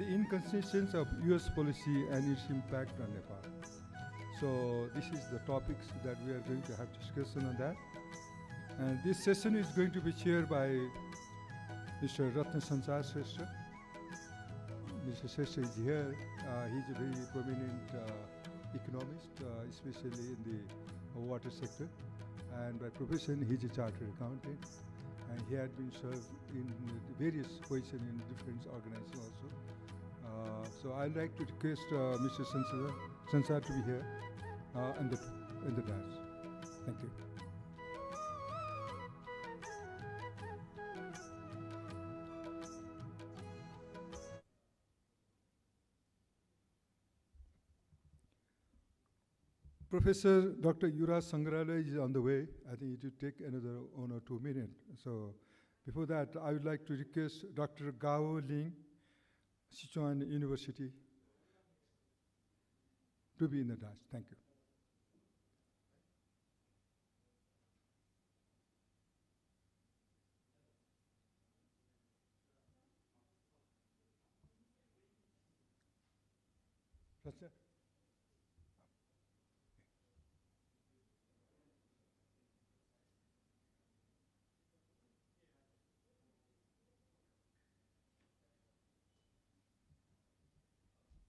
the inconsistency of US policy and its impact on Nepal. So this is the topics that we are going to have discussion on that. And this session is going to be chaired by Mr. Ratna Sanchar Shrestha. Mr. Shrestha is here. He's a very prominent economist, especially in the water sector. And by profession, he's a chartered accountant. And he had been served in various positions in different organizations also. So I'd like to request Mr. Sanchar to be here in the dance. Thank you. Professor Dr. Yuvraj Sangrala is on the way. I think it will take another 1 or 2 minutes. So before that, I would like to request Dr. Gao Ling, Sichuan University, to be in the dance. Thank you.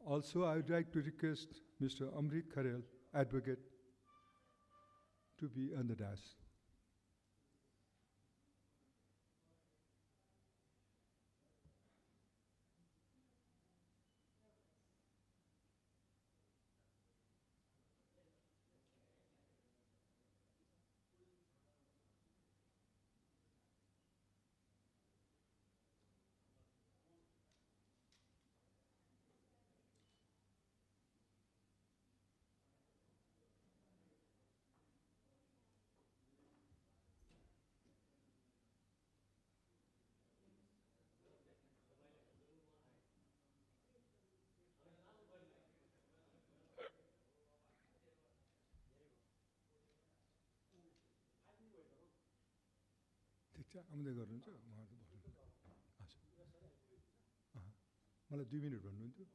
Also, I would like to request Mr. Amrit Kharel, advocate, to be on the dais. ठिक छ आउँदै गर्नुहुन्छ उहाँहरू भन्नु हजुर मलाई 2 minute भन्नुहुन्थ्यो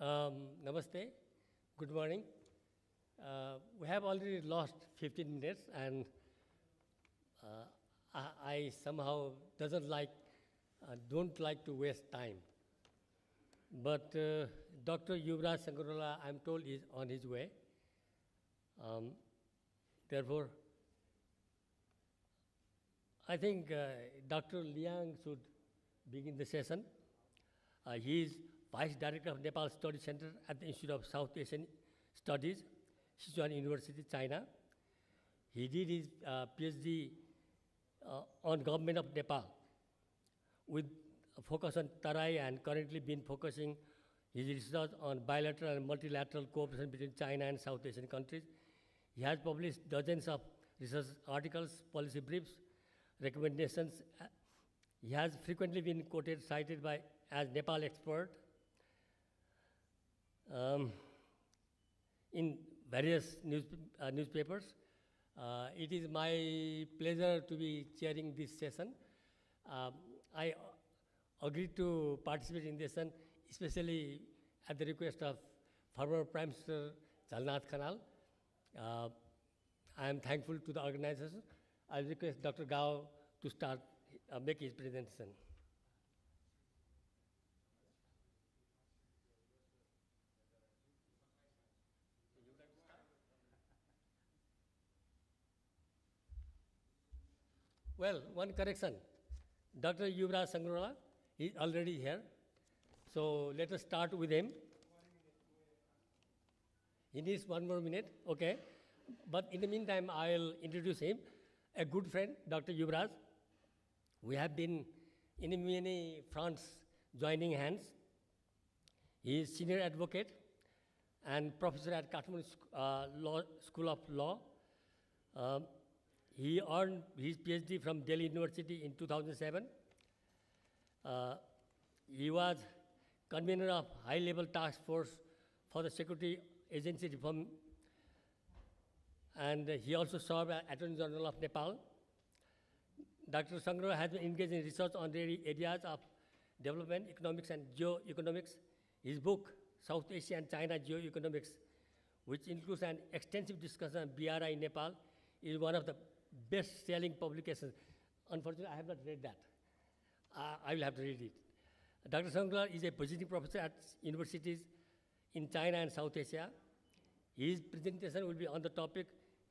Namaste, good morning. We have already lost 15 minutes and I somehow don't like to waste time. But Dr. Yuvraj Sangarola, I'm told, is on his way. Therefore, I think Dr. Liang should begin the session. He is Vice Director of Nepal Study Center at the Institute of South Asian Studies, Sichuan University, China. He did his PhD on government of Nepal with a focus on Tarai, and currently been focusing his research on bilateral and multilateral cooperation between China and South Asian countries. He has published dozens of research articles, policy briefs, recommendations. He has frequently been cited as Nepal expert in various newspapers. It is my pleasure to be chairing this session. I agreed to participate in this session, especially at the request of former Prime Minister Jalnath Khanal. I am thankful to the organizers. I request Dr. Gao to start, make his presentation. Well, one correction. Dr. Yuvraj Sangarola is already here. So let us start with him. He needs 1 more minute, okay. But in the meantime, I'll introduce him. A good friend, Dr. Yuvraj. We have been in many fronts joining hands. He is senior advocate and professor at Kasthamandap School of Law. He earned his PhD from Delhi University in 2007. He was convener of high-level task force for the security agency reform, and he also served as Attorney General of Nepal. Dr. Sangarola has been engaged in research on the areas of development, economics, and geoeconomics. His book, South Asia and China Geoeconomics, which includes an extensive discussion on BRI in Nepal, is one of the best-selling publications. Unfortunately, I have not read that. I will have to read it. Dr. Sangarola is a visiting professor at universities in China and South Asia. His presentation will be on the topic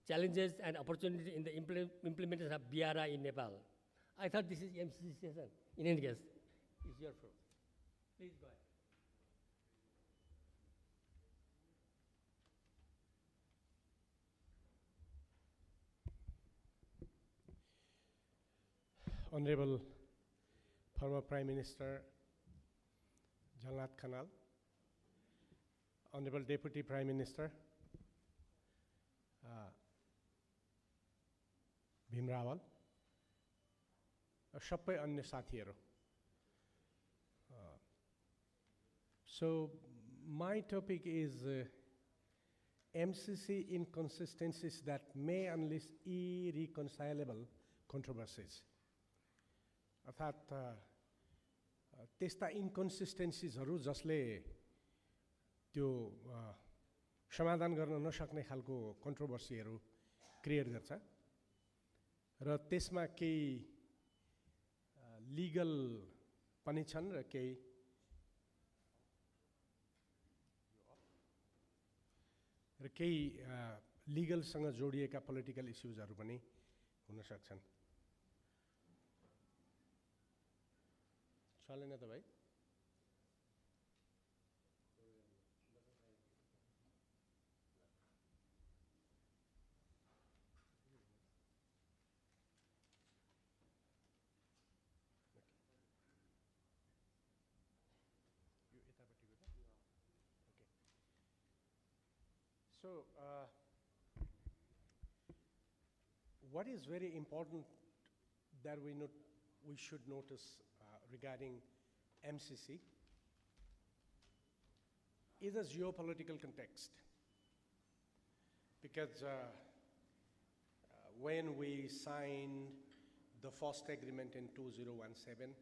challenges and opportunities in the implementation of BRI in Nepal. I thought this is MCC session. In any case, it's your floor. Please go ahead. Honorable former Prime Minister Jalnath Khanal, Honorable Deputy Prime Minister Bhim Rawal, सबै अन्य साथीहरू. So my topic is MCC inconsistencies that may unleash irreconcilable controversies. अर्थात् त्यस्ता इन्कन्सिस्टेन्सीजहरू जसले त्यो समाधान गर्न नसक्ने खालको कन्ट्रोभर्सीहरू क्रिएट गर्छ र त्यसमा केही लिगल पनि छन् र केही लिगलसँग जोडिएका पोलिटिकल इस्युजहरू पनि हुन सक्छन्. चलेन त भाइ? So, what is very important that we should notice regarding MCC is a geopolitical context. Because when we signed the first agreement in 2017,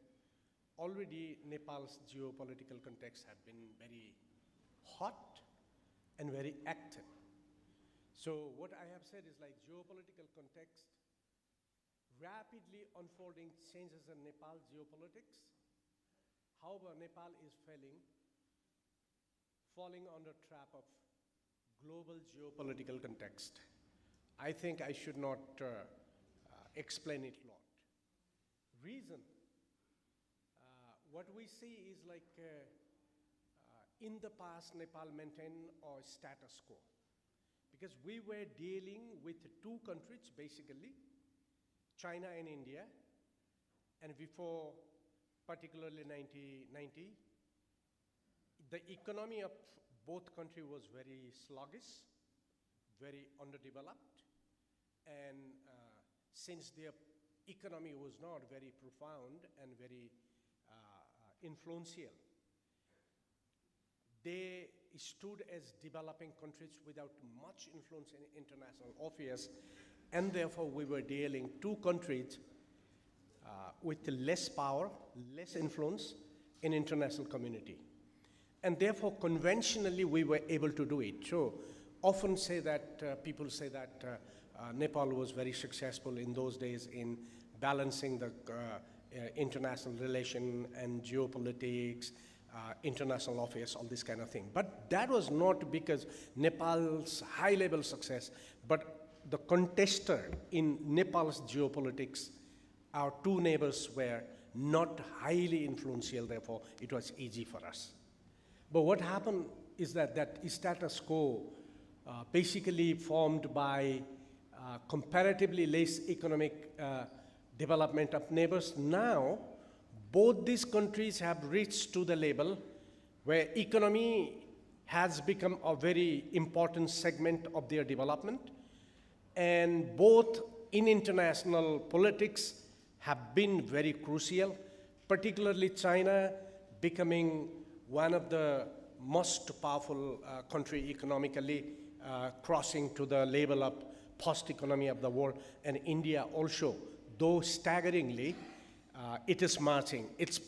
already Nepal's geopolitical context had been very hot and very active. So what I have said is like geopolitical context, rapidly unfolding changes in Nepal geopolitics. However, Nepal is falling under trap of global geopolitical context. I think I should not explain it a lot. Reason, what we see is like in the past, Nepal maintained a status quo because we were dealing with two countries, basically, China and India, and before particularly 1990, the economy of both countries was very sluggish, very underdeveloped, and since their economy was not very profound and very influential, they stood as developing countries without much influence in international affairs, and therefore we were dealing two countries with less power, less influence in international community. And therefore, conventionally, we were able to do it. So often say that, people say that Nepal was very successful in those days in balancing the international relation and geopolitics, international affairs, all this kind of thing. But that was not because Nepal's high-level success, but the contester in Nepal's geopolitics, our two neighbors were not highly influential, therefore it was easy for us. But what happened is that status quo basically formed by comparatively less economic development of neighbors. Now, both these countries have reached to the level where economy has become a very important segment of their development, and both in international politics have been very crucial, particularly China becoming one of the most powerful country economically, crossing to the level of first economy of the world, and India also, though staggeringly, it is marching. Its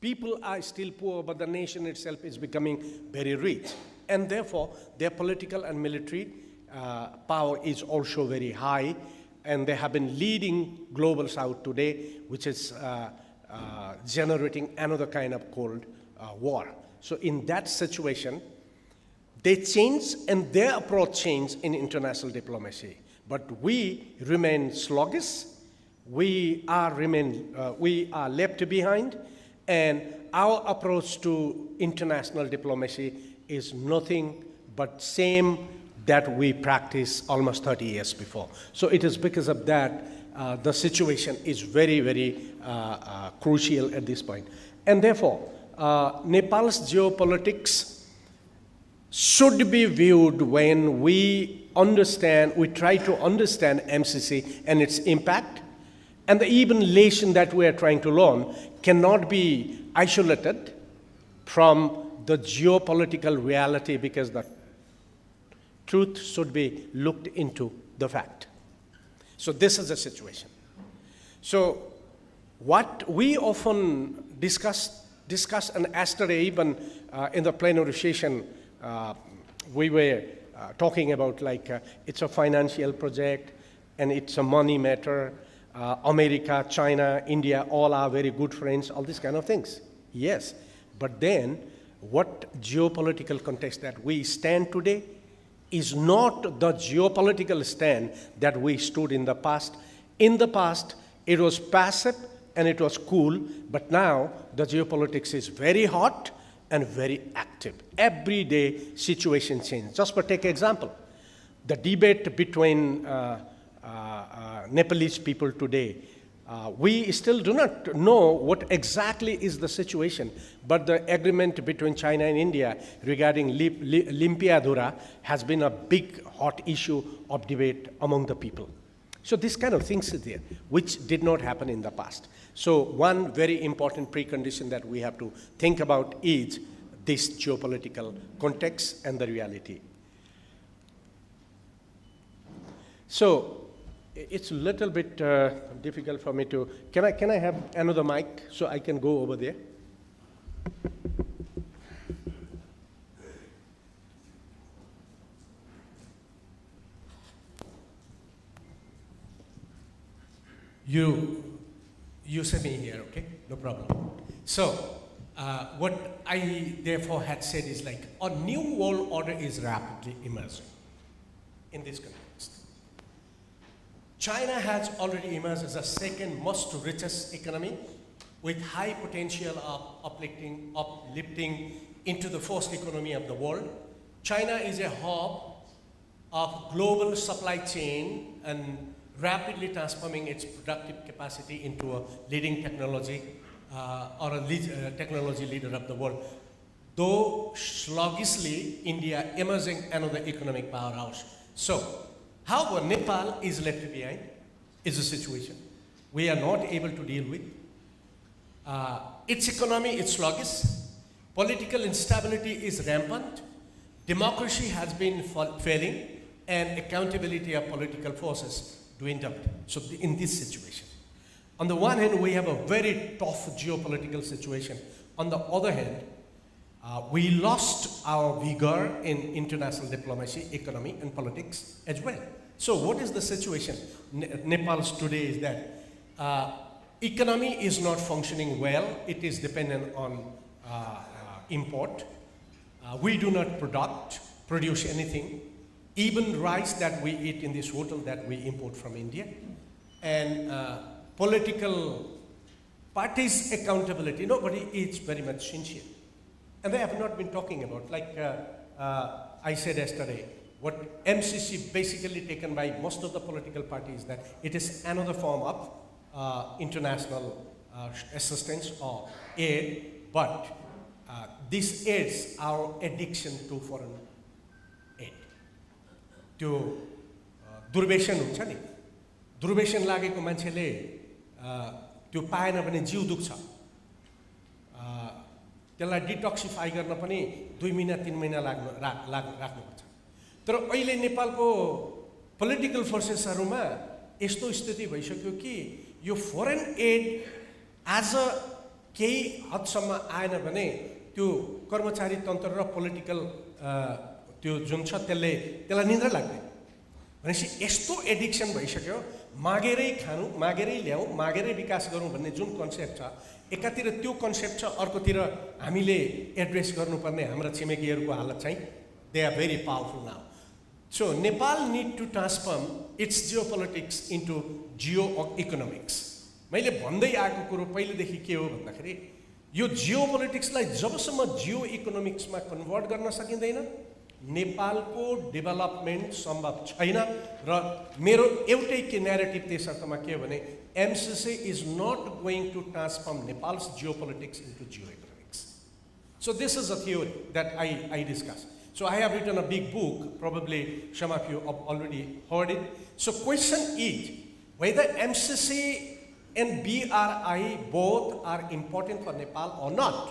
people are still poor, but the nation itself is becoming very rich, and therefore their political and military power is also very high, and they have been leading global south today, which is generating another kind of cold war. So in that situation, they change and their approach changed in international diplomacy. But we remain sluggish, we are left behind, and our approach to international diplomacy is nothing but same that we practiced almost 30 years before. So it is because of that the situation is very, very crucial at this point. And therefore, Nepal's geopolitics should be viewed when we try to understand MCC and its impact, and the even lesson that we are trying to learn cannot be isolated from the geopolitical reality, because the truth should be looked into the fact. So this is the situation. So what we often discuss, and yesterday even in the plenary session, we were talking about like it's a financial project and it's a money matter. America, China, India, all are very good friends, all these kind of things. Yes, but then what geopolitical context that we stand today is not the geopolitical stand that we stood in the past. In the past, it was passive and it was cool, but now the geopolitics is very hot and very active. Every day, situation changes. Just for take example, the debate between Nepalese people today, we still do not know what exactly is the situation, but the agreement between China and India regarding Limpiadhura has been a big hot issue of debate among the people. So this kind of things is there, which did not happen in the past. So one very important precondition that we have to think about is this geopolitical context and the reality. So it's a little bit difficult for me to, can I have another mic so I can go over there? You send me here, okay? No problem. So, what I therefore had said is like, a new world order is rapidly emerging in this context. China has already emerged as the second most richest economy with high potential of uplifting into the first economy of the world. China is a hub of global supply chain and rapidly transforming its productive capacity into a leading technology or a technology leader of the world. Though sluggishly, India emerging another economic powerhouse. So, however, Nepal is left behind, is a situation we are not able to deal with. Its economy is sluggish, political instability is rampant, democracy has been failing, and accountability of political forces dwindled. So in this situation, on the one hand, we have a very tough geopolitical situation. On the other hand, we lost our vigor in international diplomacy, economy, and politics as well. So what is the situation? Nepal's today is that economy is not functioning well. It is dependent on import. We do not produce anything. Even rice that we eat in this hotel that we import from India. And political parties' accountability, nobody is very much sincere. And they have not been talking about, like I said yesterday, what MCC basically taken by most of the political parties, that it is another form of international assistance or aid, but this aids our addiction to foreign aid. त्यो दुर्व्यसन हुन्छ नि, दुर्व्यसन लागेको मान्छेले त्यो पाएन भने जिउ दुख्छ, त्यसलाई डिटक्सिफाई गर्न पनि 2 महिना 3 महिना राख्नुपर्छ। तर अहिले नेपालको पोलिटिकल फोर्सेसहरुमा यस्तो स्थिति भइसक्यो कि यो फरेन एड आज केही हदसम्म आएन भने त्यो कर्मचारी तन्त्र र पोलिटिकल त्यो जुन छ त्यसलाई निन्द्रा लाग्दैन। भनेपछि यस्तो एडिक्सन भइसक्यो, मागेरै खानु, मागेरै ल्याऊ, मागेरै विकास गरौँ भन्ने जुन कन्सेप्ट छ, एकातिर त्यो कन्सेप्ट छ, अर्कोतिर हामीले एड्रेस गर्नुपर्ने हाम्रा छिमेकीहरूको हालत चाहिँ they are very powerful now. So Nepal need to transform its geopolitics into geo economics. मैले भन्दै आएको कुरो पहिलेदेखि के हो भन्दाखेरि यो जियोपोलिटिक्सलाई जबसम्म जियो इकोनोमिक्समा कन्भर्ट गर्न सकिँदैन नेपालको डेभलपमेन्ट सम्भव छैन। र मेरो एउटै के न्यारेटिभ त्यस अर्थमा के हो भने MCC is not going to transform Nepal's geopolitics into geo economics. So this is a theory that I discuss. So I have written a big book, probably some of you have already heard it. So question is, whether MCC and BRI both are important for Nepal or not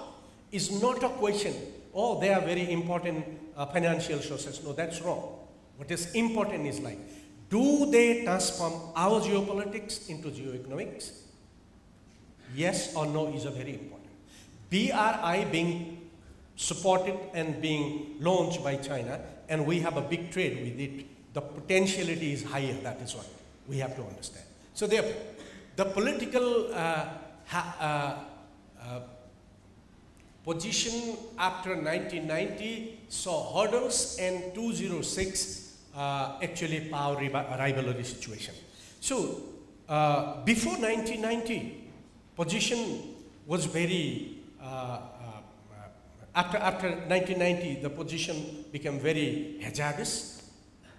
is not a question. Oh, they are very important financial sources. No, that's wrong. What is important is like, do they transform our geopolitics into geoeconomics? Yes or no is a very important. BRI being supported and being launched by China, and we have a big trade with it, the potentiality is higher. That is what we have to understand. So therefore, the political position after 1990 saw hurdles, and 2006 actually power rivalry situation. So before 1990, position was very after 1990, the position became very hazardous,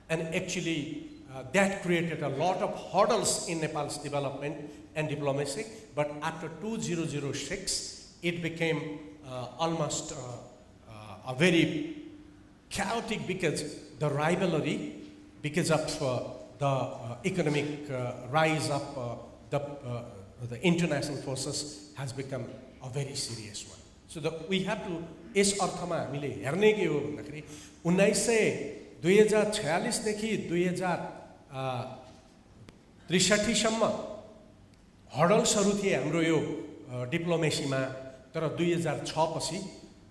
and actually that created a lot of hurdles in Nepal's development and diplomacy. But after 2006, it became almost a very chaotic, because the rivalry, because of the economic rise of the international forces has become a very serious one. So we have to, yes अर्थमा हामीले हेर्ने के हो भन्दाखेरि 2046 देखि 2063 सम्म हडल्सहरु थिए हाम्रो यो डिप्लोमेसीमा, तर 2006 पछि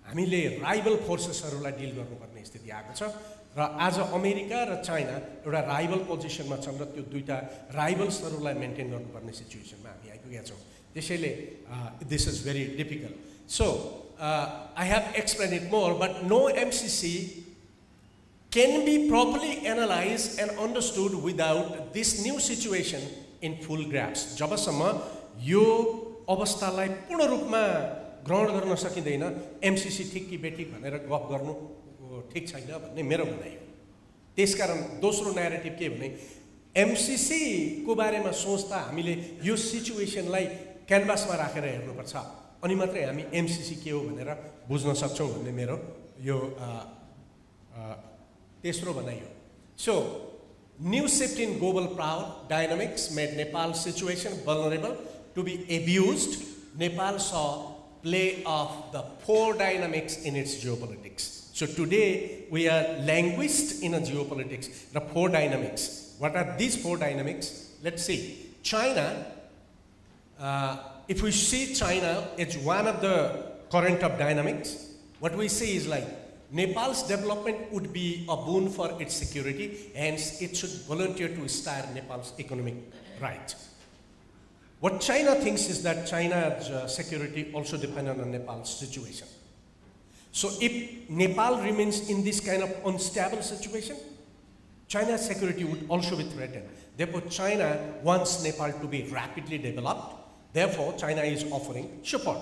हामीले राइभल फोर्सेसहरुलाई डिल गर्नुपर्ने स्थिति आएको छ, र आज अमेरिका र चाइना एउटा राइभल पोजिसनमा छन् र त्यो दुईटा राइभल्सहरूलाई मेन्टेन गर्नुपर्ने सिचुएसनमा हामी आइपुगेका छौँ त्यसैले this is very difficult so I have explain it more but no MCC can be properly analyzed and understood without this new situation in full grasp. जबसम्म यो अवस्थालाई पूर्ण रूपमा ग्रहण गर्न सकिँदैन एमसिसी ठिक कि बेठिक भनेर गफ गर्नु ठिक छैन भन्ने मेरो भनाइ हो त्यसकारण दोस्रो न्यारेटिभ के भने एमसिसी को बारेमा सोच्दा हामीले यो सिचुएसनलाई क्यानभासमा राखेर हेर्नुपर्छ अनि मात्रै हामी एमसिसी के हो भनेर बुझ्न सक्छौँ भन्ने मेरो यो तेस्रो भनाइ हो सो new shift in global power dynamics made Nepal's situation vulnerable to be abused. Nepal saw play of the four dynamics in its geopolitics. So today we are languished in a geopolitics. The four dynamics. What are these four dynamics? Let's see. China, if we see China, it's one of the current of dynamics. What we see is like Nepal's development would be a boon for its security, hence it should volunteer to steer Nepal's economic right. What China thinks is that China's security also depends on Nepal's situation. So if Nepal remains in this kind of unstable situation, China's security would also be threatened. Therefore, China wants Nepal to be rapidly developed. Therefore, China is offering support.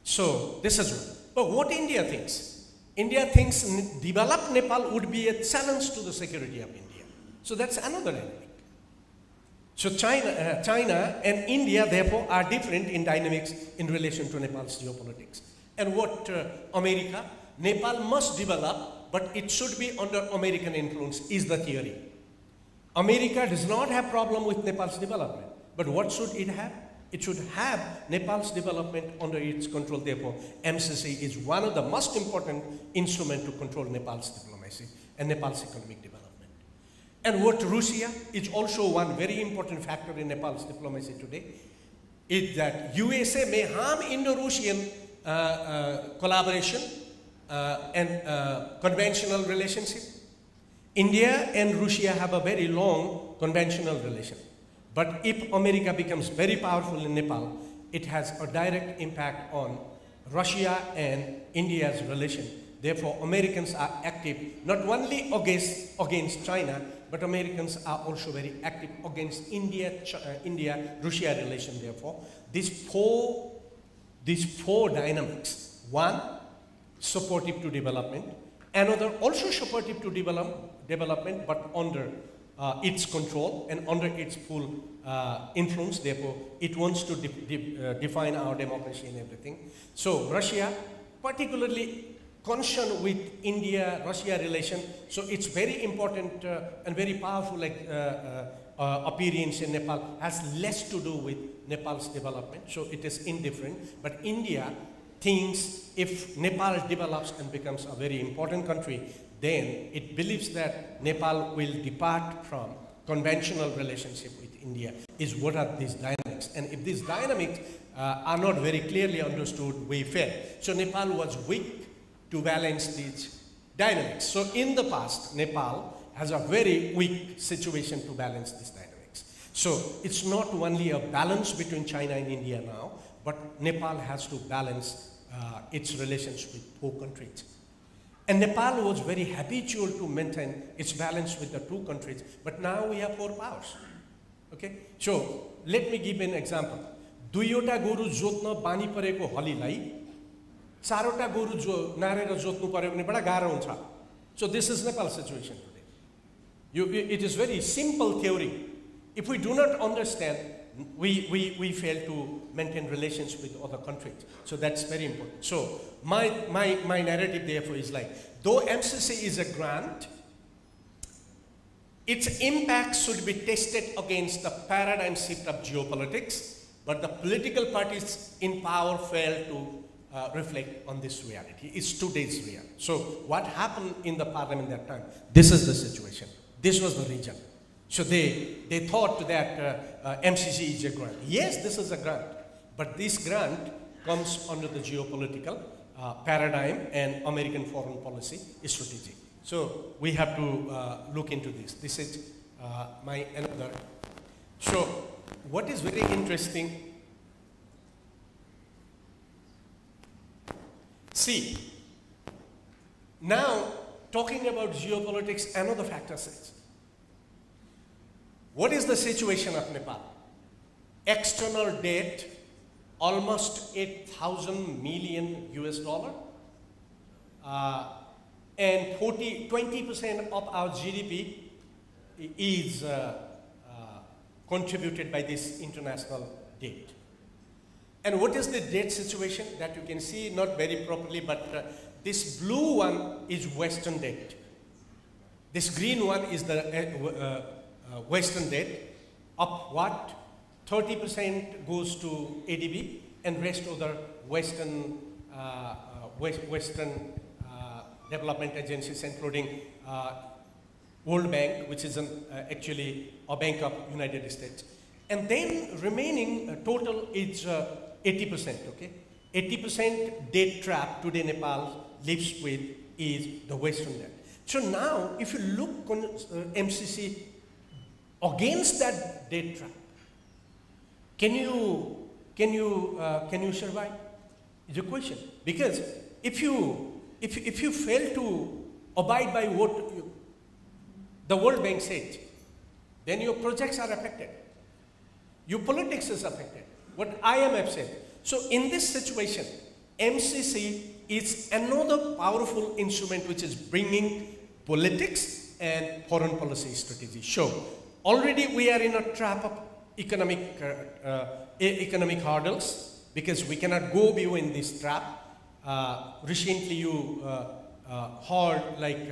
So this is one. But what India thinks? India thinks developed Nepal would be a challenge to the security of India. So that's another dynamic. So China and India, therefore, are different in dynamics in relation to Nepal's geopolitics. And what America, Nepal must develop, but it should be under American influence, is the theory. America does not have problem with Nepal's development, but what should it have? It should have Nepal's development under its control. Therefore, MCC is one of the most important instruments to control Nepal's diplomacy and Nepal's economic development. And what Russia is also one very important factor in Nepal's diplomacy today is that USA may harm Indo-Russian collaboration and conventional relationship. India and Russia have a very long conventional relation. But if America becomes very powerful in Nepal, it has a direct impact on Russia and India's relation. Therefore, Americans are active not only against China, but Americans are also very active against India-Russia relation. Therefore, these four dynamics: one, supportive to development; another, also supportive to development, but under its control and under its full influence. Therefore, it wants to define our democracy and everything. So Russia, particularly concerned with India-Russia relation, so it's very important and very powerful appearance in Nepal has less to do with Nepal's development, so it is indifferent. But India thinks if Nepal develops and becomes a very important country, then it believes that Nepal will depart from conventional relationship with India. Is what are these dynamics? And if these dynamics are not very clearly understood, we fail. So Nepal was weak to balance these dynamics. So in the past, Nepal has a very weak situation to balance these dynamics. So it's not only a balance between China and India now, but Nepal has to balance its relations with four countries. And Nepal was very habitual to maintain its balance with the two countries, but now we have four powers. Okay? So, let me give an example. दुईवटा गोरु जोत्न बानी परेको हलीलाई चारवटा गोरु नारेर जोत्नु पर्यो भने बडा गाह्रो हुन्छ. So this is Nepal's situation today. It is very simple theory. If we do not understand, we fail to maintain relations with other countries. So that's very important. So my narrative therefore is like, though MCC is a grant, its impact should be tested against the paradigm shift of geopolitics, but the political parties in power fail to reflect on this reality. It's today's reality. So what happened in the parliament that time? This is the situation. This was the region. So they thought that MCC is a grant. Yes, this is a grant, but this grant comes under the geopolitical paradigm and American foreign policy strategy. So we have to look into this. This is my another. So what is very interesting, see, now talking about geopolitics, another factor says, what is the situation of Nepal? External debt, almost 8,000 million US dollar, and 20% of our GDP is contributed by this international debt. And what is the debt situation that you can see, not very properly, but this blue one is Western debt. This green one is the Western debt. Of what? 30% goes to ADB and rest other Western development agencies, including World Bank, which is actually a bank of United States. And then remaining total is 80%, okay? 80% debt trap today Nepal lives with is the Western debt. So now, if you look MCC against that debt trap, can you survive? Is a question. Because if you fail to abide by what the World Bank said, then your projects are affected. Your politics is affected. What IMF said. So in this situation, MCC is another powerful instrument which is bringing politics and foreign policy strategy. So already we are in a trap of economic hurdles because we cannot go beyond this trap. Recently you heard like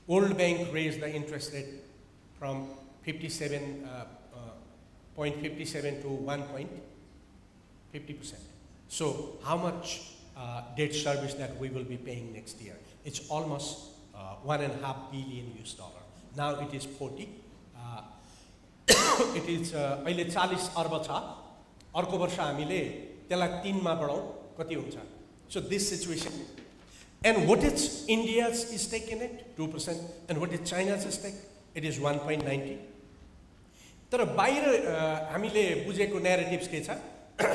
World Bank raised the interest rate from 0.57 to 1.50%. So how much debt service that we will be paying next year? It's almost $1.5 billion US dollar. Now it is 40. It is अहिले 40 अर्ब छ. अर्को वर्ष हामीले त्यसलाई 3 मा बढाउँ कति हुन्छ? So this situation. And what is India's stake in it? 2%. And what is China's stake? It is 1.90. तर बाहिर हामीले बुझेको न्यारेटिभ्स के छ?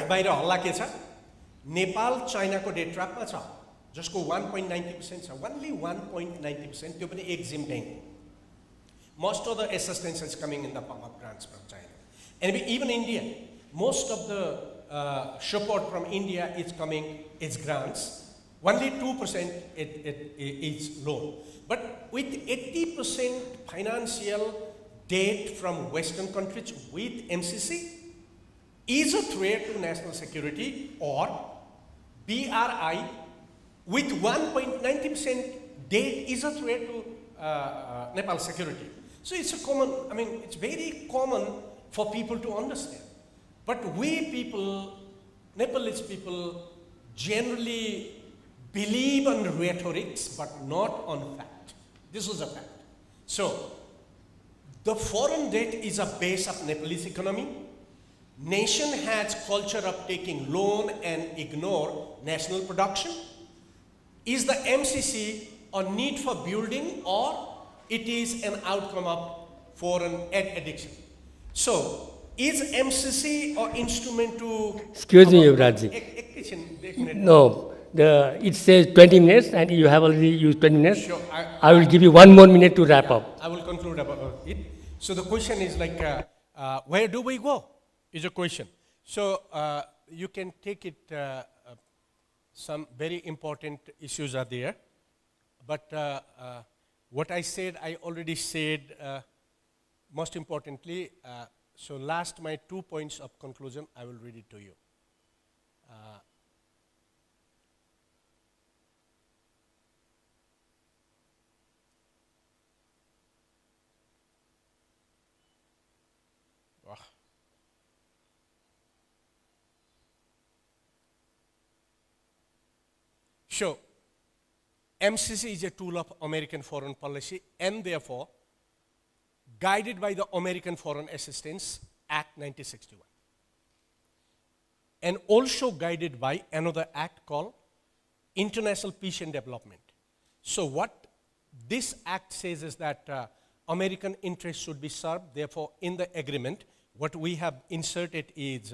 बाहिर हल्ला के छ? नेपाल चाइनाको डेट ट्र्यापमा छ, जसको 1.90% छ. Only 1.90%, त्यो पनि Exim bank. Most of the assistance is coming in the form of grants from China. And even India, most of the support from India is coming, it's grants. Only 2% is loan. But with 80% financial debt from Western countries with MCC, is a threat to national security, or BRI with 1.90% debt is a threat to Nepal security. So it's a common, I mean, it's very common for people to understand. But we people, Nepalese people, generally believe on rhetorics, but not on fact. This is a fact. So, the foreign debt is a base of Nepalese economy. Nation has culture of taking loan and ignore national production. Is the MCC a need for building, or it is an outcome of foreign aid addiction? So, is MCC an instrument to... Excuse me, Yuvrajji. No, it says 20 minutes and you have already used 20 minutes. Sure, I will give you 1 more minute to wrap up. I will conclude about it. So the question is like, where do we go? Is a question. So you can take it, some very important issues are there. But what I said, I already said, most importantly, so last my 2 points of conclusion, I will read it to you. So, MCC is a tool of American foreign policy, and therefore guided by the American Foreign Assistance Act 1961, and also guided by another act called International Peace and Development. So what this act says is that American interests should be served. Therefore, in the agreement, what we have inserted is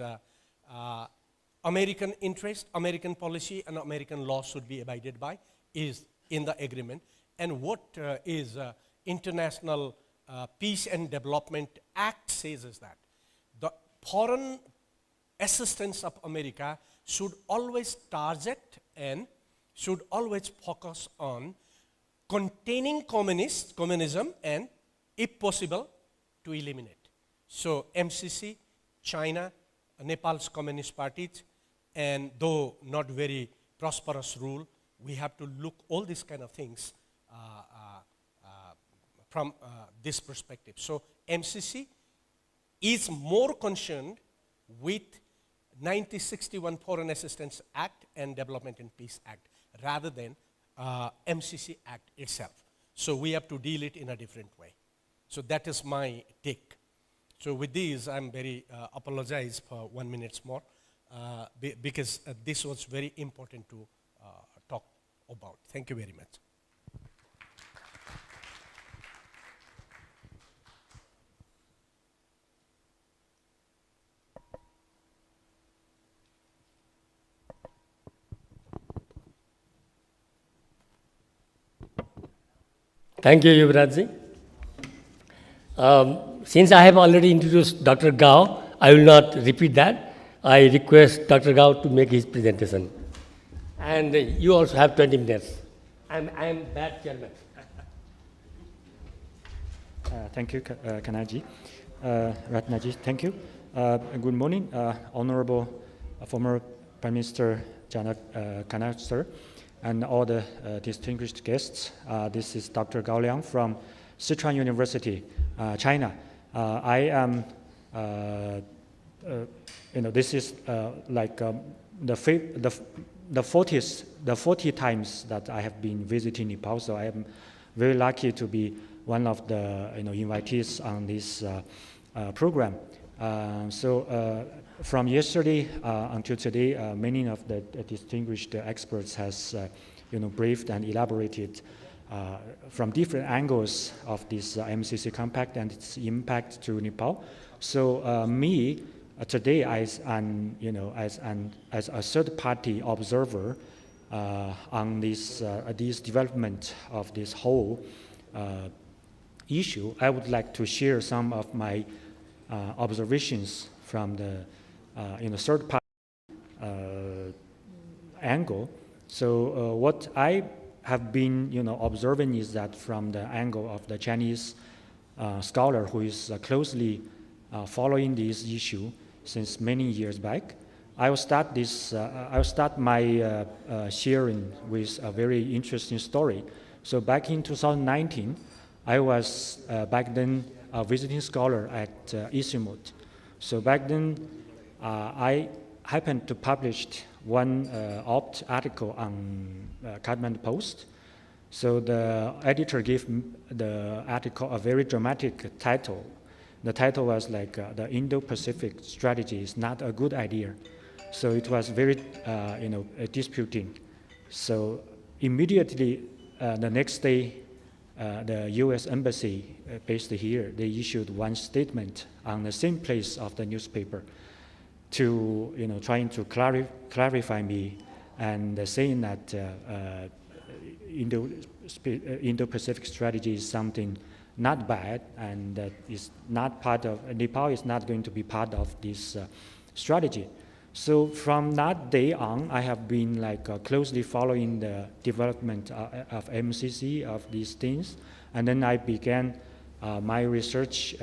American interest, American policy, and American law should be abided by is in the agreement. And what is International Peace and Development Act says is that the foreign assistance of America should always target and should always focus on containing communism and, if possible, to eliminate. So MCC, China, Nepal's communist parties, and though not very prosperous rule, we have to look all these kind of things from this perspective. So MCC is more concerned with 1961 Foreign Assistance Act and Development and Peace Act rather than MCC Act itself. So we have to deal it in a different way. So that is my take. So with these, I'm very apologize for 1 minute more because this was very important to talk about. Thank you very much. Thank you, Yuvrajji. Since I have already introduced Dr. Gao, I will not repeat that. I request Dr. Gao to make his presentation. And you also have 20 minutes. I'm bad chairman. Thank you, Kanaji. Ratnaji, thank you. Good morning, Honorable former Prime Minister Janak Kanak, sir, and all the distinguished guests. This is Dr. Gao Liang from Sichuan University, China. I am, this is like the 40 times that I have been visiting Nepal, so I am very lucky to be one of the invitees on this program. From yesterday until today, many of the distinguished experts has briefed and elaborated from different angles of this MCC compact and its impact to Nepal. So me today, as a third-party observer on this development of this whole issue, I would like to share some of my observations from the third-party angle. So what I have been observing is that from the angle of the Chinese scholar who is closely following this issue since many years back, I will start my sharing with a very interesting story. So back in 2019, I was back then a visiting scholar at Isimut. So back then, I happened to publish one opt article on Kathmandu Post. So the editor gave the article a very dramatic title. The title was like, the Indo-Pacific strategy is not a good idea. So it was very, disputing. So immediately, the next day, the U.S. Embassy based here, they issued one statement on the same place of the newspaper to, trying to clarify me and saying that Indo-Pacific strategy is something not bad and that is not part of, Nepal is not going to be part of this strategy. So from that day on, I have been closely following the development of MCC, of these things, and then I began my research,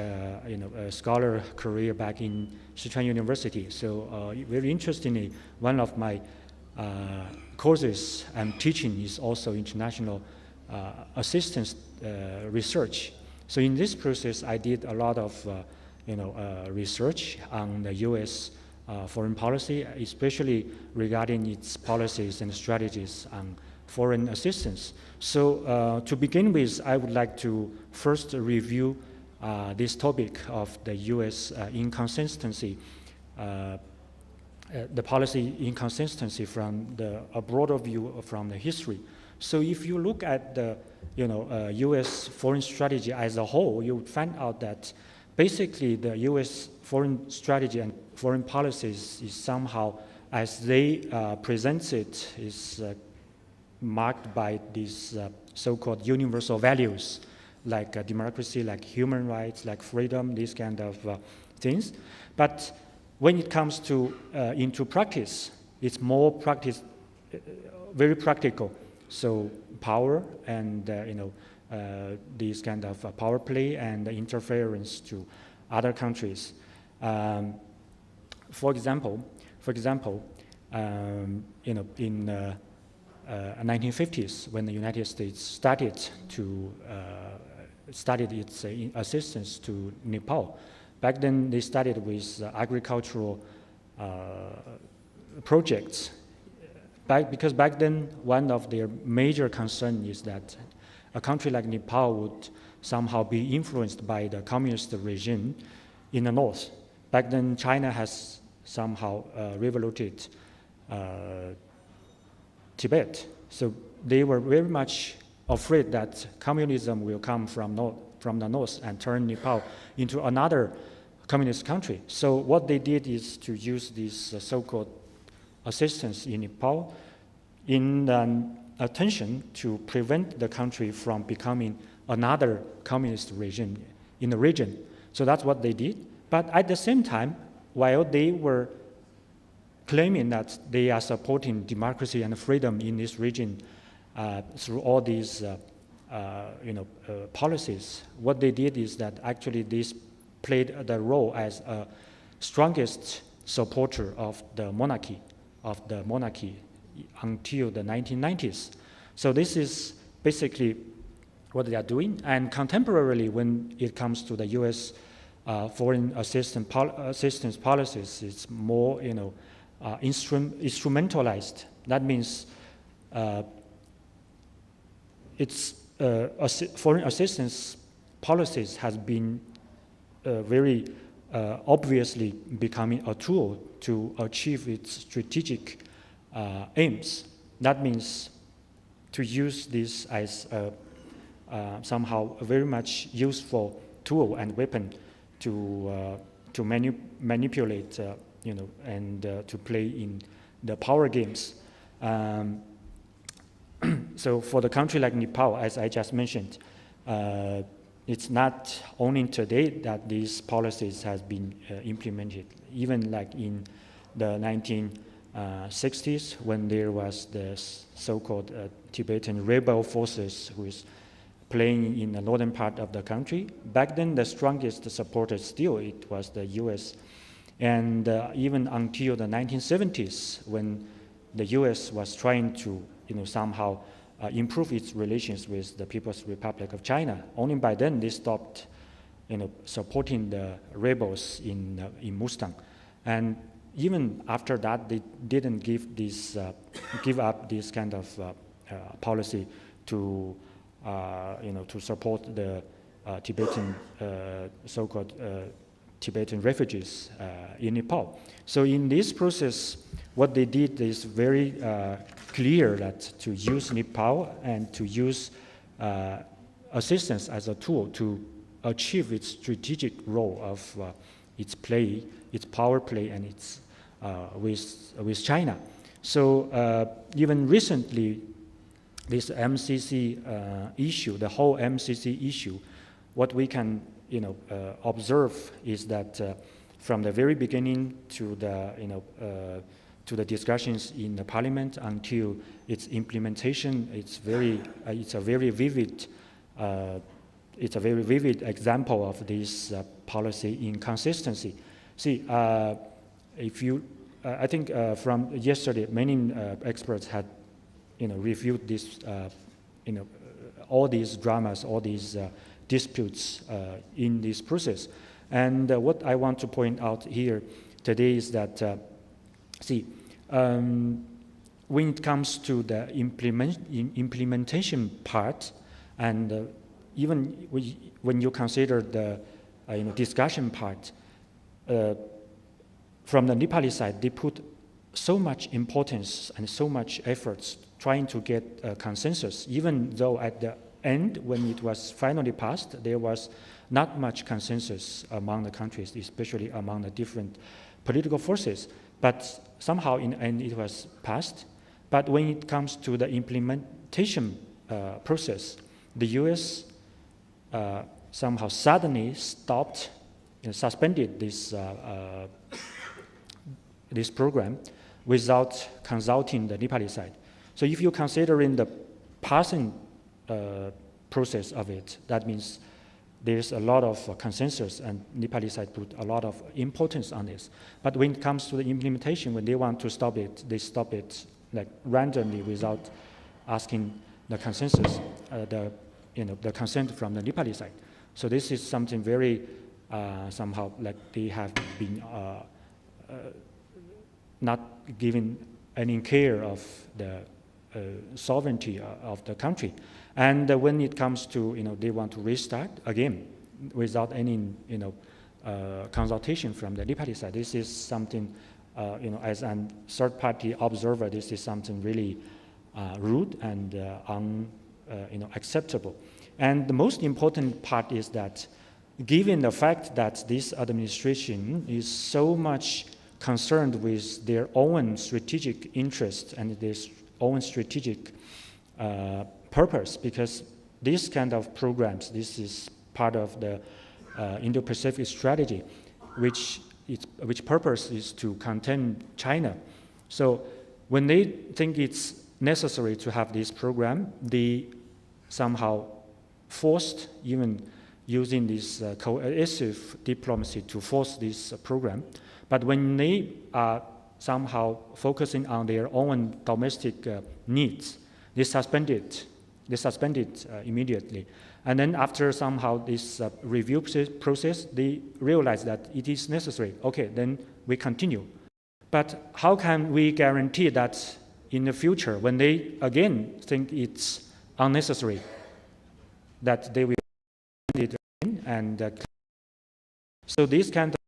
scholar career back in Sichuan University. So very interestingly, one of my courses I'm teaching is also international assistance research. So in this process, I did a lot of research on the U.S. Foreign policy, especially regarding its policies and strategies on foreign assistance. So to begin with, I would like to first review this topic of the U.S. inconsistency, the policy inconsistency from a broader view from the history. So if you look at the U.S. foreign strategy as a whole, you would find out that basically the U.S. foreign strategy and foreign policies is somehow, as they present it, is marked by these so-called universal values, like democracy, like human rights, like freedom, these kind of things. But when it comes to into practice, it's more very practical. So power and these kind of power play and interference to other countries. For example, in 1950s, when the United States started its assistance to Nepal, back then they started with agricultural projects. Because back then, one of their major concerns is that a country like Nepal would somehow be influenced by the communist regime in the north. Back then, China has somehow revoluted Tibet. So they were very much afraid that communism will come from the north and turn Nepal into another communist country. So what they did is to use this so-called assistance in Nepal in an attention to prevent the country from becoming another communist regime in the region. So that's what they did. But at the same time, while they were claiming that they are supporting democracy and freedom in this region through all these policies, what they did is that actually this played the role as a strongest supporter of the monarchy until the 1990s. So this is basically what they are doing. And contemporarily, when it comes to the U.S. Foreign assistance policies, it's more instrumentalized. That means foreign assistance policies has been very obviously becoming a tool to achieve its strategic aims. That means to use this as somehow a very much useful tool and weapon to manipulate, and to play in the power games. So for the country like Nepal, as I just mentioned, it's not only today that these policies has been implemented. Even like in the 1960s, when there was the so-called Tibetan rebel forces who is playing in the northern part of the country. Back then, the strongest supporter still, it was the US. And even until the 1970s, when the US was trying to somehow improve its relations with the People's Republic of China, only by then they stopped supporting the rebels in Mustang. And even after that, they didn't give up this kind of policy to to support the Tibetan so-called Tibetan refugees in Nepal. So in this process, what they did is very clear that to use Nepal and to use assistance as a tool to achieve its strategic role of its power play and its with China. So even recently, this MCC issue, the whole MCC issue, what we can observe is that from the very beginning to the discussions in the parliament until its implementation, it's a very vivid example of this policy inconsistency. See, if you, I think from yesterday, many experts had reviewed this, all these dramas, all these disputes in this process. And what I want to point out here today is that, when it comes to the implementation part, and even when you consider the discussion part, from the Nepali side, they put so much importance and so much efforts trying to get a consensus, even though at the end, when it was finally passed, there was not much consensus among the countries, especially among the different political forces. But somehow in the end it was passed. But when it comes to the implementation process, the US somehow suddenly stopped, suspended this this program without consulting the Nepali side. So if you consider in the passing process of it, that means there's a lot of consensus, and Nepali side put a lot of importance on this. But when it comes to the implementation, when they want to stop it, they stop it like randomly without asking the consensus, the consent from the Nepali side. So this is something very somehow like they have been not giving any care of the sovereignty of the country. And when it comes to, they want to restart again without any, consultation from the Nepali side. This is something, as a third-party observer, this is something really rude and unacceptable. And the most important part is that, given the fact that this administration is so much concerned with their own strategic interests and their own strategic purpose, because this kind of programs, this is part of the Indo-Pacific strategy, which purpose is to contain China. So when they think it's necessary to have this program, they somehow forced, even using this coercive diplomacy to force this program. But when they are somehow focusing on their own domestic needs, they suspended immediately. And then after somehow this review process, they realized that it is necessary. Okay, then we continue. But how can we guarantee that in the future, when they again think it's unnecessary, that they will do it again? And so this kind of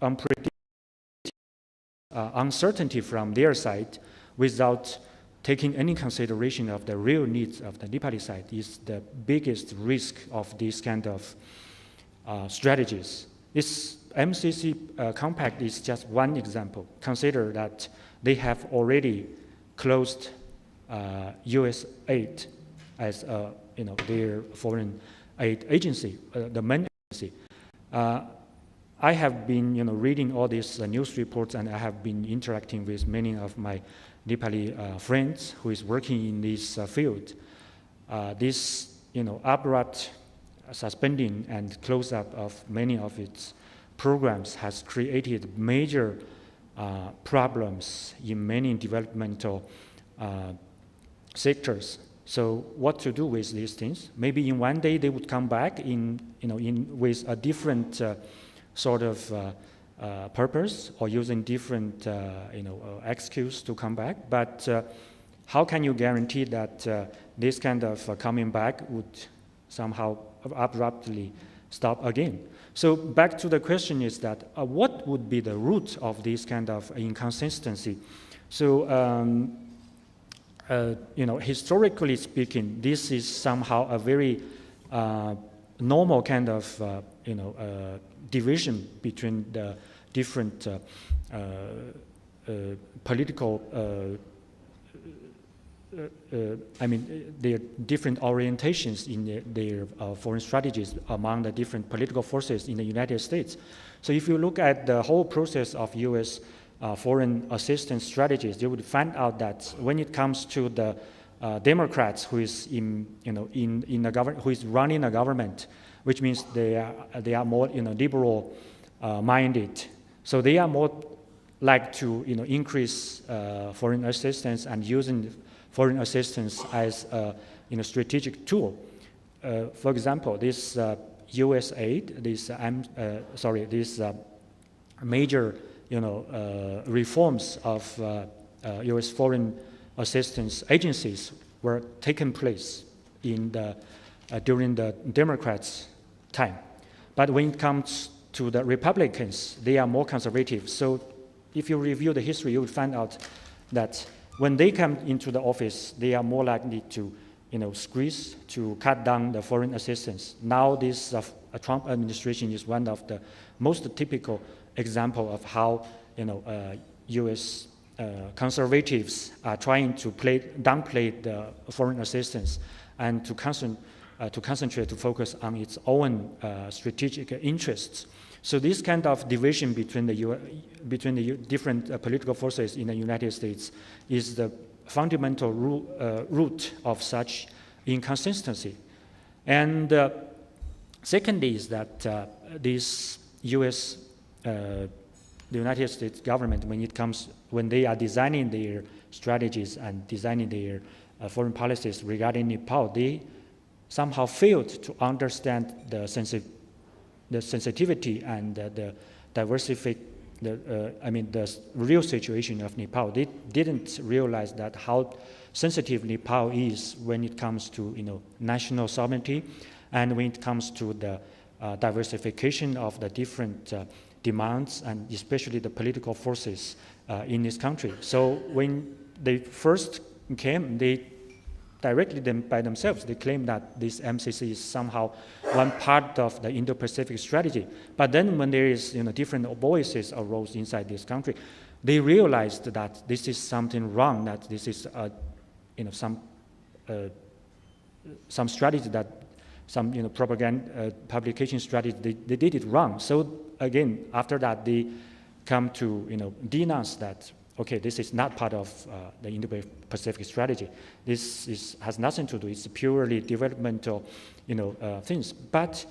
unpredictable uncertainty from their side without taking any consideration of the real needs of the Nepali side is the biggest risk of these kind of strategies. This MCC compact is just one example. Consider that they have already closed U.S. aid as their foreign aid agency, the main agency. I have been reading all these news reports, and I have been interacting with many of my Nepali friends who is working in this field. This abrupt suspending and close-up of many of its programs has created major problems in many developmental sectors. So what to do with these things? Maybe in one day they would come back with a different sort of purpose, or using different excuse to come back. But how can you guarantee that this kind of coming back would somehow abruptly stop again? So back to the question is that what would be the root of this kind of inconsistency? So historically speaking, this is somehow a very normal kind of division between the different political, their different orientations in their foreign strategies among the different political forces in the United States. So if you look at the whole process of U.S. Foreign assistance strategies, you would find out that when it comes to the Democrats who is in the government, who is running a government, which means they are more liberal minded. So they are more like to increase foreign assistance and using foreign assistance as a strategic tool. For example, this U.S. aid, this major reforms of U.S. foreign assistance agencies were taking place in during the Democrats' time. But when it comes to the Republicans, they are more conservative. So if you review the history, you will find out that when they come into the office, they are more likely to, squeeze, to cut down the foreign assistance. Now this Trump administration is one of the most typical example of how, U.S. Conservatives are trying to downplay the foreign assistance and to concentrate, to focus on its own strategic interests. So this kind of division between the different political forces in the United States is the fundamental root of such inconsistency. And secondly is that this the United States government, when they are designing their strategies and designing their foreign policies regarding Nepal, they somehow failed to understand the sensitivity and the real situation of Nepal. They didn't realize that how sensitive Nepal is when it comes to national sovereignty and when it comes to the diversification of the different demands and especially the political forces in this country. So when they first came, they directly by themselves, they claim that this MCC is somehow one part of the Indo-Pacific strategy. But then when there is different voices arose inside this country, they realized that this is something wrong, that this is some strategy that some propaganda publication strategy, they did it wrong. So again, after that, they come to denounce that, okay, this is not part of the Indo-Pacific strategy. This has nothing to do. It's purely developmental, things. But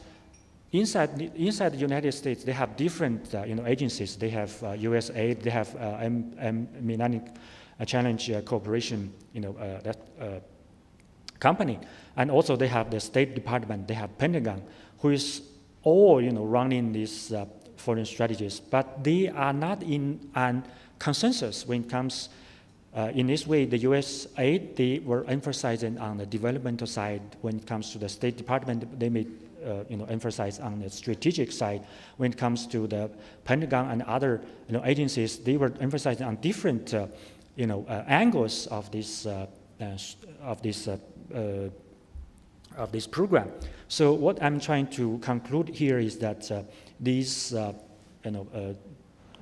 inside the United States, they have different, agencies. They have USAID. They have Millennium Challenge Corporation, company, and also they have the State Department. They have Pentagon, who is all running these foreign strategies. But they are not in an consensus when it comes, in this way, the USAID, they were emphasizing on the developmental side. When it comes to the State Department, they may emphasize on the strategic side. When it comes to the Pentagon and other agencies, they were emphasizing on different angles of this program. So what I'm trying to conclude here is that these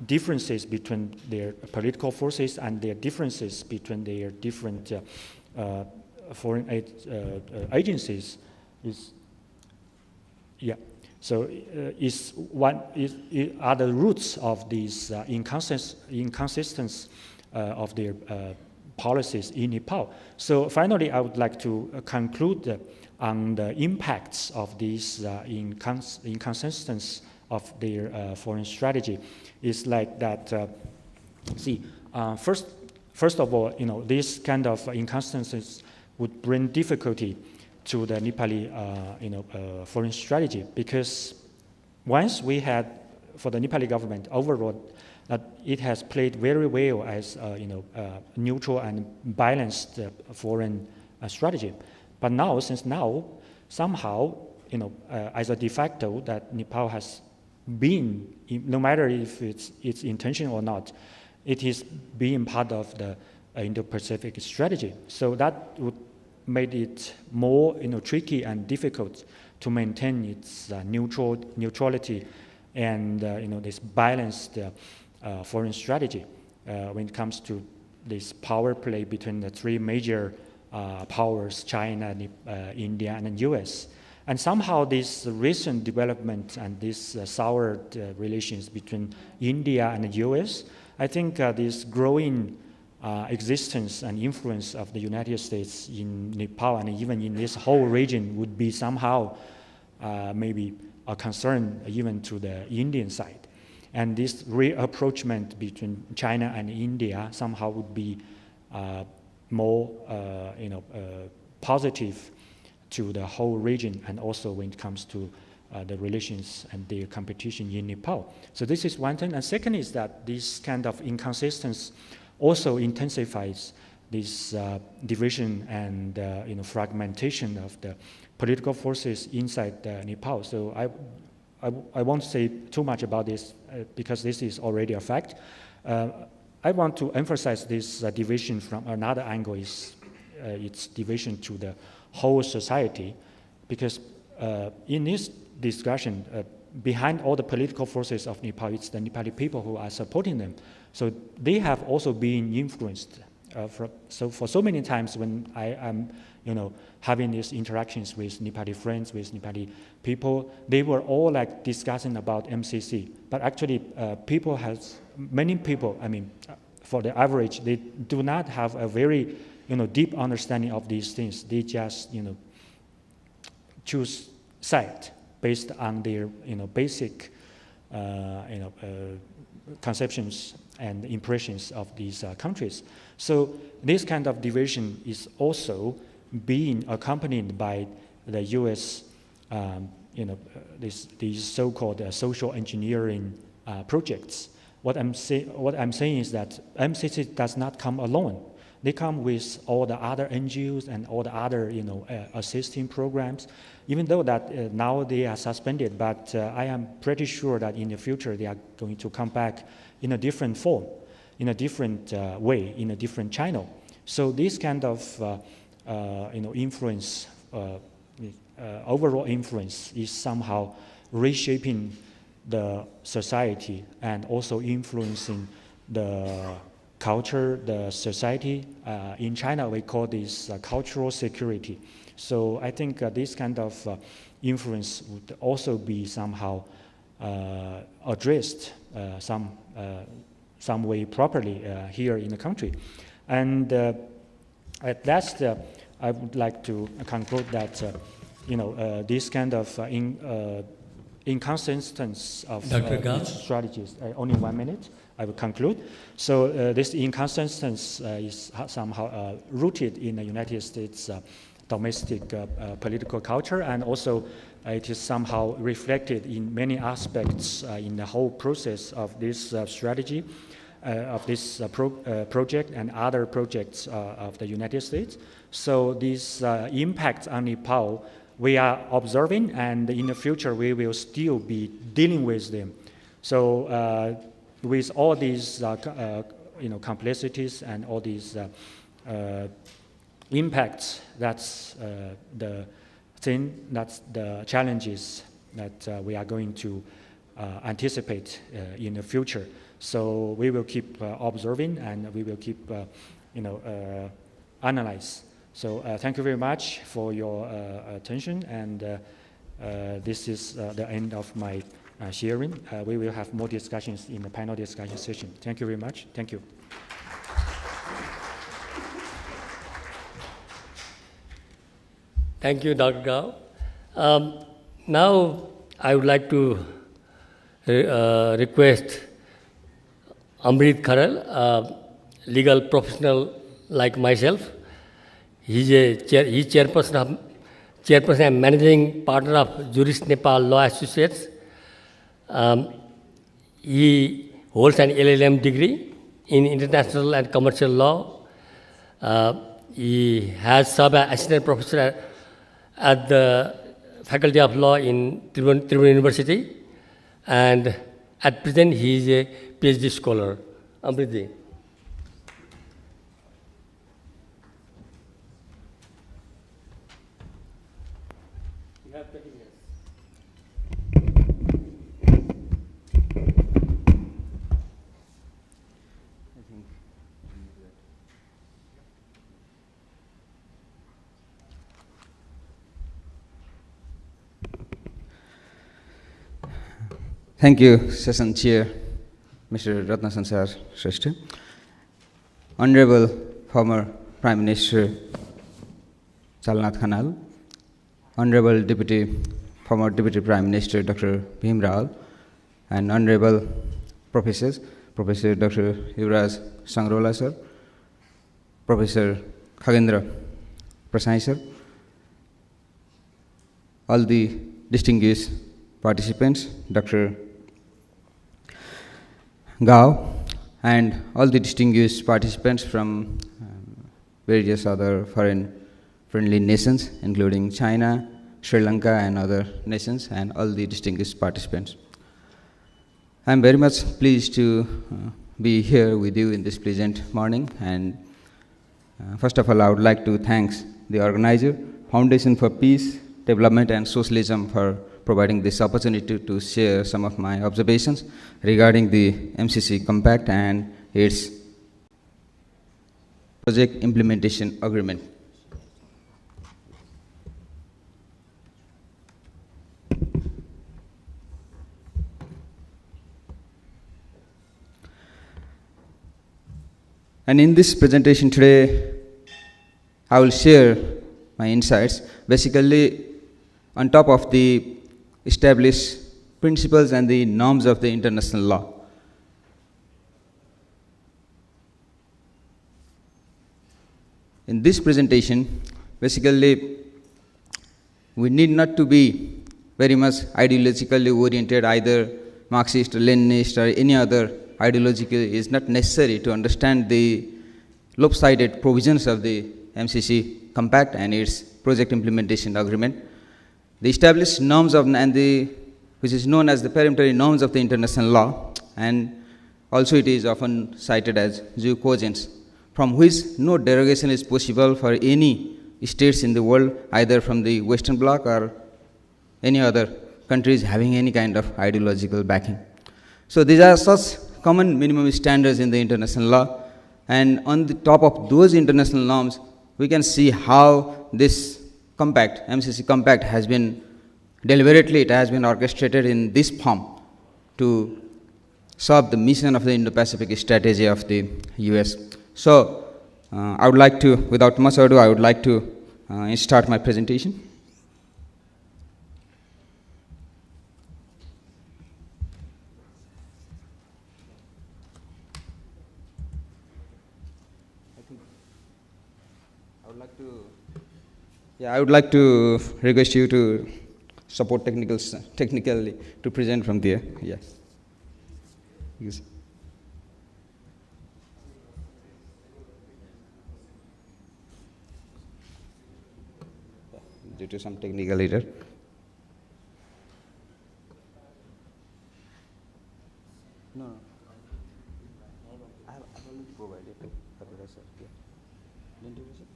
differences between their political forces and their differences between their different foreign aid agencies are the roots of these inconsistencies of their policies in Nepal. So finally, I would like to conclude on the impacts of these inconsistencies of their foreign strategy. Is like that. First of all, this kind of inconsistencies would bring difficulty to the Nepali, foreign strategy, because once we had, for the Nepali government overall, that it has played very well as neutral and balanced foreign strategy. But now, somehow, as a de facto, that Nepal has been, no matter if it's its intention or not, it is being part of the Indo-Pacific strategy. So that would make it more tricky and difficult to maintain its neutrality and this balanced foreign strategy when it comes to this power play between the three major powers, China, India, and the US. And somehow this recent development and this soured relations between India and the US, I think this growing existence and influence of the United States in Nepal and even in this whole region would be somehow maybe a concern even to the Indian side. And this reapproachment between China and India somehow would be more positive to the whole region, and also when it comes to the relations and their competition in Nepal. So this is one thing. And second is that this kind of inconsistency also intensifies this division and fragmentation of the political forces inside Nepal. So I won't say too much about this because this is already a fact. I want to emphasize this division from another angle is its division to the whole society, because in this discussion, behind all the political forces of Nepal, it's the Nepali people who are supporting them. So they have also been influenced. So for so many times when I am, having these interactions with Nepali friends, with Nepali people, they were all like discussing about MCC. But actually, many people, for the average, they do not have a very, deep understanding of these things. They just, choose side based on their, basic, conceptions and impressions of these countries. So this kind of division is also being accompanied by the U.S., these so-called social engineering projects. What I'm saying is that MCC does not come alone. They come with all the other NGOs and all the other, assisting programs, even though that now they are suspended, but I am pretty sure that in the future they are going to come back in a different form, in a different way, in a different channel. So this kind of, influence, overall influence is somehow reshaping the society and also influencing the culture, the society. In China, we call this cultural security. So I think this kind of influence would also be somehow addressed some way properly here in the country. And at last, I would like to conclude that this kind of inconsistency of strategies. Only 1 minute. I will conclude. So this inconsistency is somehow rooted in the United States domestic political culture, and also it is somehow reflected in many aspects in the whole process of this strategy, of this project and other projects of the United States. So these impacts on Nepal, we are observing, and in the future we will still be dealing with them. So with all these complexities and all these impacts, that's the thing, that's the challenges that we are going to anticipate in the future. So we will keep observing, and we will keep analyze. So thank you very much for your attention, and this is the end of my sharing. We will have more discussions in the panel discussion session. Thank you very much. Thank you. Thank you, Dr. Gao. Now I would like to request Amrit Kharal, a legal professional like myself. He's chairperson and managing partner of Jurist Nepal Law Associates. He holds an LLM degree in international and commercial law. He has served as assistant professor at the Faculty of Law in Tribhuvan University, and at present he is a PhD scholar. Amritji. You have 30 minutes. Thank you, Session Chair, Mr. Ratna Sansar Shrestha. Honorable former Prime Minister Chalnath Khanal, Honorable former Deputy Prime Minister Dr. Bhim Rawal, and Honorable Professors, Professor Dr. Yuvraj Sangrola sir, Professor Khagendra Prasai sir, all the distinguished participants, Dr. Gao, and all the distinguished participants from various other foreign-friendly nations, including China, Sri Lanka, and other nations, and all the distinguished participants. I am very much pleased to be here with you in this pleasant morning. And first of all, I would like to thank the organizer, Foundation for Peace, Development and Socialism, for providing this opportunity to share some of my observations regarding the MCC Compact and its project implementation agreement. And in this presentation today, I will share my insights, basically on top of the established principles and the norms of the international law. In this presentation, basically, we need not to be very much ideologically oriented, either Marxist or Leninist or any other ideological is not necessary to understand the lopsided provisions of the MCC Compact and its project implementation agreement. The established norms of which is known as the peremptory norms of the international law, and also it is often cited as jus cogens, from which no derogation is possible for any states in the world, either from the Western Bloc or any other countries having any kind of ideological backing. So these are such common minimum standards in the international law, and on the top of those international norms, we can see how this compact, MCC Compact, has been deliberately, it has been orchestrated in this form to serve the mission of the Indo-Pacific strategy of the US. So, I would like to, without much ado, I would like to start my presentation. I would like to request you to support technically to present from there. Yes. Yes. Due to some technical error. No. I have already provided to Kapila sir. Yeah. Didn't you receive?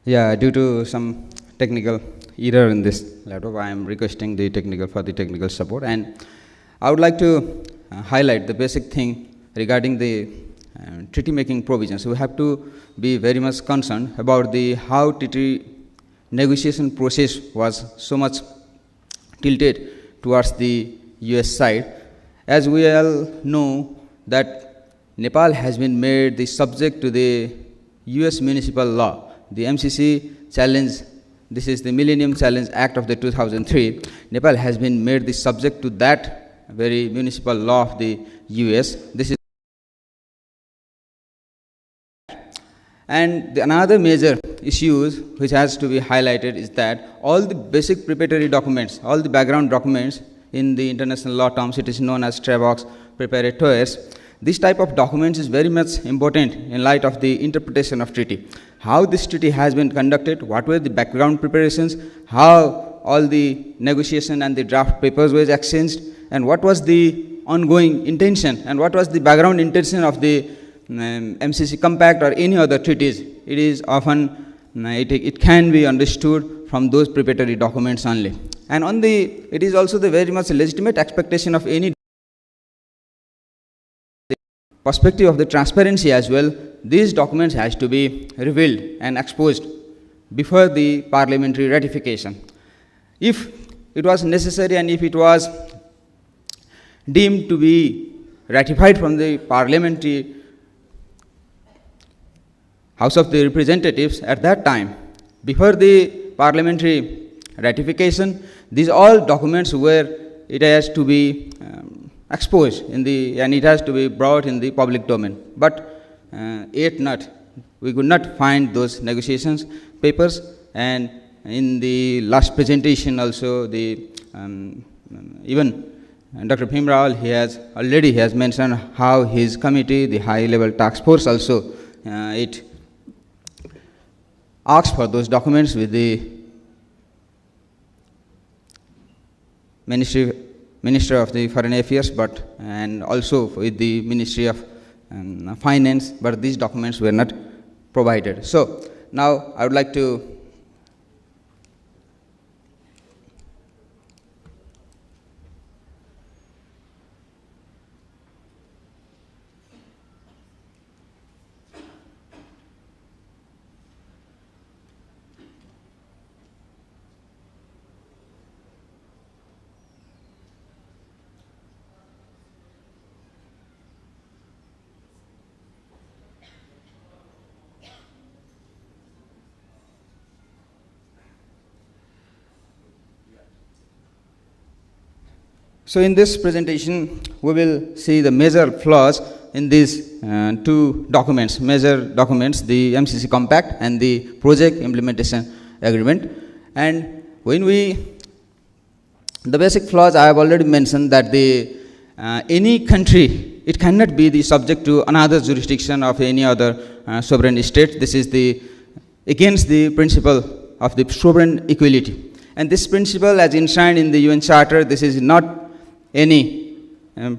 Yeah, due to some technical error in this laptop, I am requesting the technical support, and I would like to highlight the basic thing regarding the treaty making provisions. We have to be very much concerned about the how treaty negotiation process was so much tilted towards the US side. As we all know that Nepal has been made the subject to the US municipal law. The MCC challenge, this is the Millennium Challenge Act of the 2003. Nepal has been made the subject to that very municipal law of the US. This is and another major issue which has to be highlighted is that all the basic preparatory documents, all the background documents in the international law terms, it is known as TREVOX preparatories. This type of documents is very much important in light of the interpretation of treaty. How this treaty has been conducted, what were the background preparations, how all the negotiation and the draft papers were exchanged, and what was the ongoing intention, and what was the background intention of the MCC Compact or any other treaties. It is often, it can be understood from those preparatory documents only. And it is also the very much legitimate expectation of any perspective of the transparency as well. These documents has to be revealed and exposed before the parliamentary ratification. If it was necessary and if it was deemed to be ratified from the parliamentary House of the Representatives at that time, before the parliamentary ratification, these all documents it has to be exposed and it has to be brought in the public domain. But yet not, we could not find those negotiations papers, and in the last presentation also even Dr. Bhimral, he has mentioned how his committee, the high-level task force also, it asks for those documents with the Ministry of the Foreign Affairs, and also with the Ministry of Finance, but these documents were not provided. So now I would like to So in this presentation, we will see the major flaws in these two documents, major documents, the MCC Compact and the Project Implementation Agreement. And the basic flaws I have already mentioned, that any country, it cannot be the subject to another jurisdiction of any other sovereign state. This is against the principle of the sovereign equality. And this principle, as enshrined in the UN Charter, this is not any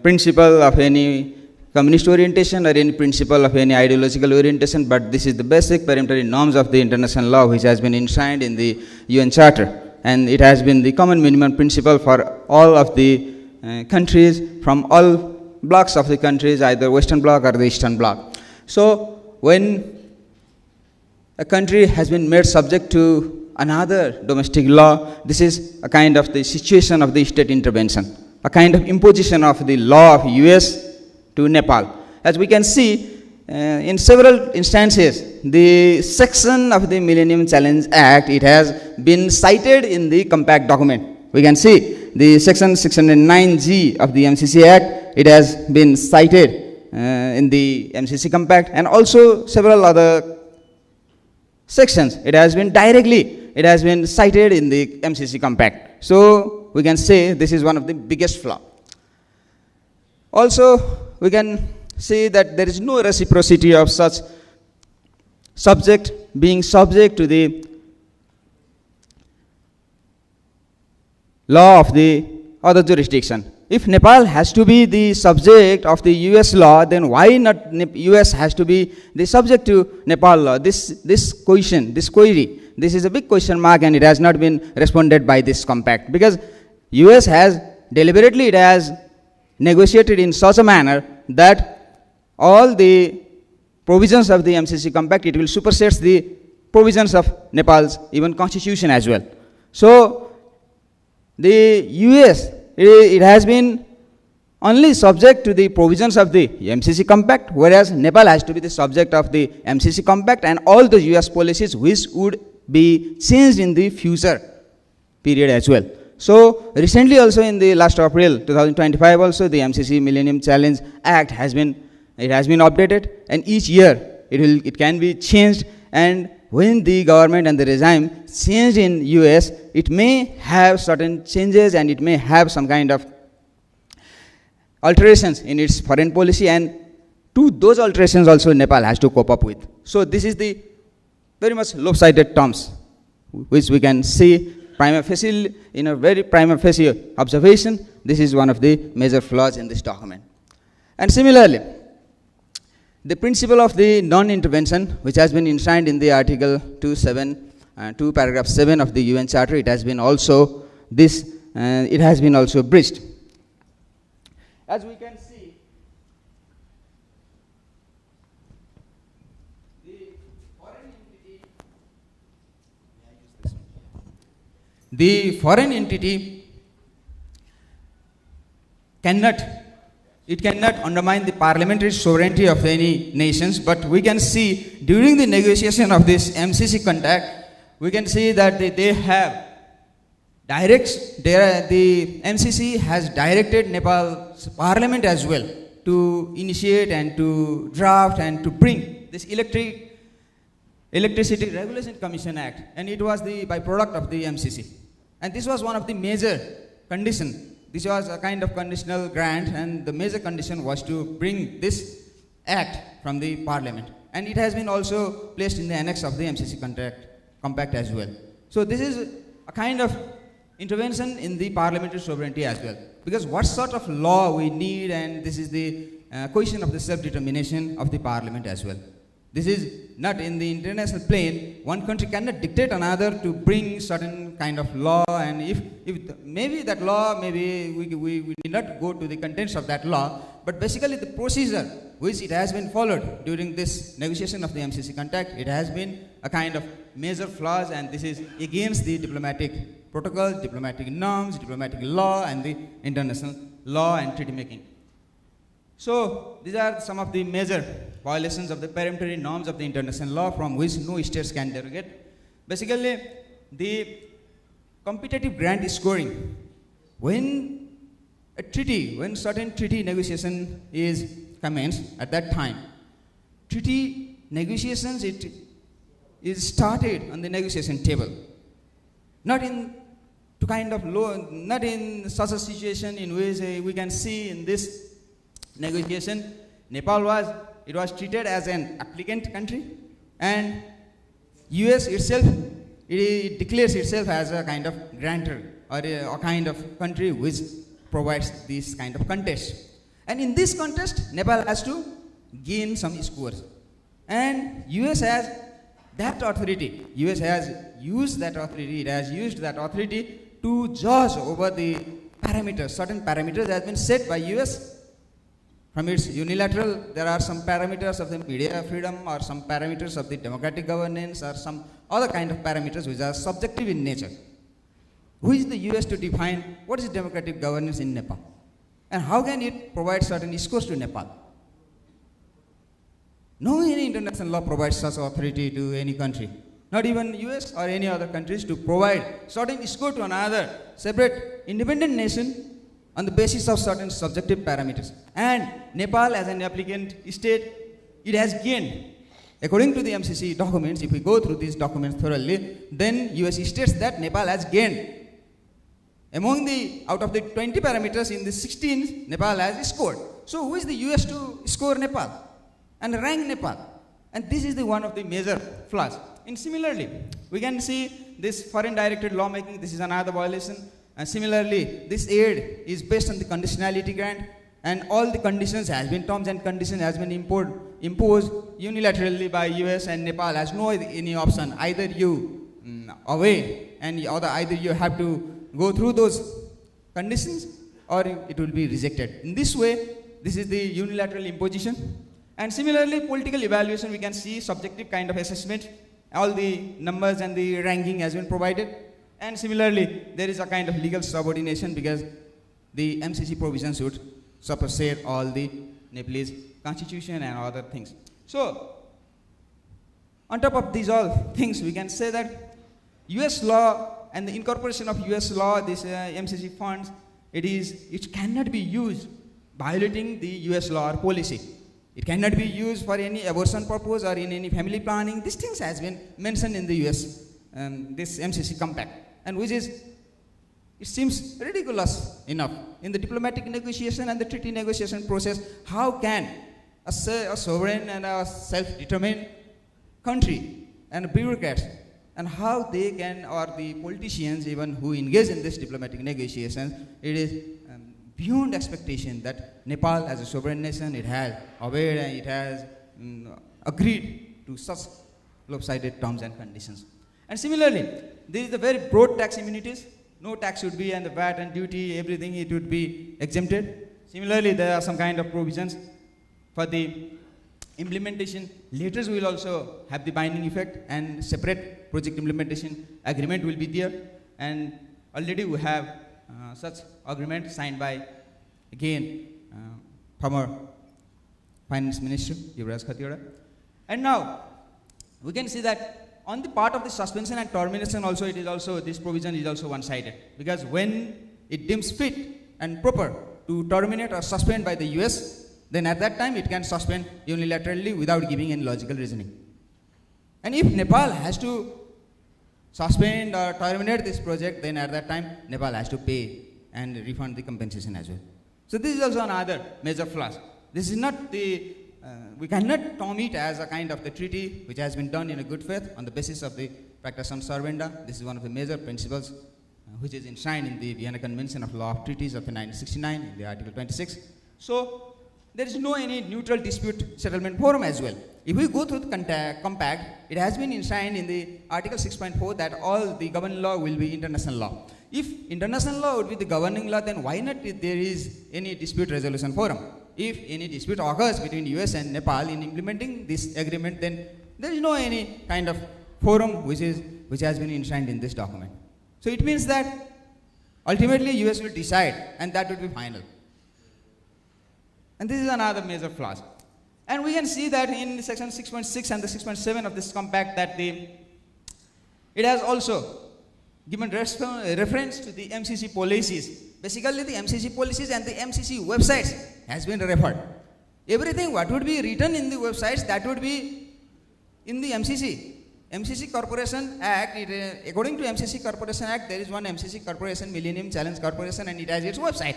principle of any communist orientation or any principle of any ideological orientation, but this is the basic peremptory norms of the international law which has been enshrined in the UN Charter, and it has been the common minimum principle for all of the countries from all blocks of the countries, either Western Bloc or the Eastern Bloc. So when a country has been made subject to another domestic law, this is a kind of the situation of the state intervention, a kind of imposition of the law of US to Nepal. As we can see, in several instances, the section of the Millennium Challenge Act, it has been cited in the compact document. We can see the section 609G of the MCC Act, it has been cited in the MCC Compact, and also several other sections. It has been cited in the MCC Compact. So we can say this is one of the biggest flaw. Also, we can say that there is no reciprocity of such subject being subject to the law of the other jurisdiction. If Nepal has to be the subject of the US law, then why not US has to be the subject to Nepal law? This query, this is a big question mark, and it has not been responded by this compact, because US has deliberately, it has negotiated in such a manner that all the provisions of the MCC Compact, it will supersede the provisions of Nepal's even constitution as well. So the US, it has been only subject to the provisions of the MCC Compact, whereas Nepal has to be the subject of the MCC Compact and all the US policies which would be changed in the future period as well. So recently also, in the last April 2025 also, the MCC Millennium Challenge Act has been updated, and each year it can be changed, and when the government and the regime changed in US, it may have certain changes and it may have some kind of alterations in its foreign policy, and to those alterations also Nepal has to cope up with. So this is the very much lopsided terms which we can see prima facie, in a very prima facie observation. This is one of the major flaws in this document. And similarly, the principle of the non-intervention, which has been enshrined in the Article 2 paragraph 7 of the UN Charter, it has been also breached. As we can see, the foreign entity cannot undermine the parliamentary sovereignty of any nations, but we can see during the negotiation of this MCC Compact, we can see that the MCC has directed Nepal's parliament as well to initiate and to draft and to bring this Electricity Regulation Commission Act, and it was the byproduct of the MCC. And this was one of the major conditions this was a kind of conditional grant, and the major condition was to bring this act from the parliament. And it has been also placed in the annex of the MCC compact as well. So this is a kind of intervention in the parliamentary sovereignty as well. Because what sort of law we need, and this is the question of the self-determination of the parliament as well. This is not in the international plane. One country cannot dictate another to bring certain kind of law, and if maybe that law, maybe we need not go to the contents of that law, but basically the procedure which it has been followed during this negotiation of the MCC contact, it has been a kind of major flaws, and this is against the diplomatic protocols, diplomatic norms, diplomatic law, and the international law and treaty making. So these are some of the major violations of the peremptory norms of the international law from which no states can derogate. Basically, the competitive grant scoring, when certain treaty negotiation is commenced at that time, treaty negotiations, it is started on the negotiation table. Not in such a situation in which we can see in this negotiation, Nepal was treated as an applicant country, and US itself, it declares itself as a kind of grantor, or a kind of country which provides this kind of contest. And in this contest, Nepal has to gain some scores. And US has that authority. US has used that authority. It has used that authority to judge over the parameters. Certain parameters have been set by US. From its unilateral, there are some parameters of the media freedom, or some parameters of the democratic governance, or some other kind of parameters which are subjective in nature. Who is the US to define what is democratic governance in Nepal? And how can it provide certain scores to Nepal? No any international law provides such authority to any country, not even US or any other countries, to provide certain score to another separate independent nation on the basis of certain subjective parameters. And Nepal, as an applicant state, it has gained, according to the MCC documents, if we go through these documents thoroughly, then US states that Nepal has gained. Out of the 20 parameters in the 16, Nepal has scored. So who is the US to score Nepal and rank Nepal? And this is one of the major flaws. And similarly, we can see this foreign directed lawmaking, this is another violation. And similarly, this aid is based on the conditionality grant, and all the conditions has been, terms and conditions has been imposed unilaterally by US, and Nepal has no any option. Either you away, and either you have to go through those conditions, or it will be rejected. In this way, this is the unilateral imposition. And similarly, political evaluation, we can see subjective kind of assessment. All the numbers and the ranking has been provided. And similarly, there is a kind of legal subordination, because the MCC provisions would supersede all the Nepalese constitution and other things. So, on top of these all things, we can say that US law and the incorporation of US law, this MCC funds, it cannot be used violating the US law or policy. It cannot be used for any abortion purpose or in any family planning. These things has been mentioned in the US, this MCC compact. And which is, it seems ridiculous enough. In the diplomatic negotiation and the treaty negotiation process, how can a sovereign and a self-determined country and bureaucrats, and how they can, or the politicians even who engage in this diplomatic negotiations, it is beyond expectation that Nepal as a sovereign nation, it has aware and it has agreed to such lopsided terms and conditions. And similarly, there is a very broad tax immunities. No tax should be, and the VAT and duty, everything, it would be exempted. Similarly, there are some kind of provisions for the implementation. Letters will also have the binding effect, and separate project implementation agreement will be there. And already we have such agreement signed by, again, former Finance Minister, Yuvraj Khatiyora. And now, we can see that on the part of the suspension and termination also, it is also, this provision is also one-sided. Because when it deems fit and proper to terminate or suspend by the US, then at that time it can suspend unilaterally without giving any logical reasoning. And if Nepal has to suspend or terminate this project, then at that time Nepal has to pay and refund the compensation as well. So this is also another major flaw. This is not the, we cannot term it as a kind of the treaty which has been done in a good faith on the basis of the practicum servanda. This is one of the major principles which is enshrined in the Vienna Convention of Law of Treaties of 1969 in the Article 26. So there is no any neutral dispute settlement forum as well. If we go through the compact, it has been enshrined in the Article 6.4 that all the governing law will be international law. If international law would be the governing law, then why not if there is any dispute resolution forum? If any dispute occurs between US and Nepal in implementing this agreement, then there is no any kind of forum which has been enshrined in this document. So it means that ultimately US will decide and that would be final. And this is another major flaw. And we can see that in section 6.6 and the 6.7 of this compact that it has also given reference to the MCC policies. Basically the MCC policies and the MCC websites has been referred. Everything what would be written in the websites, that would be in the MCC. MCC Corporation Act, according to MCC Corporation Act, there is one MCC Corporation, Millennium Challenge Corporation, and it has its website.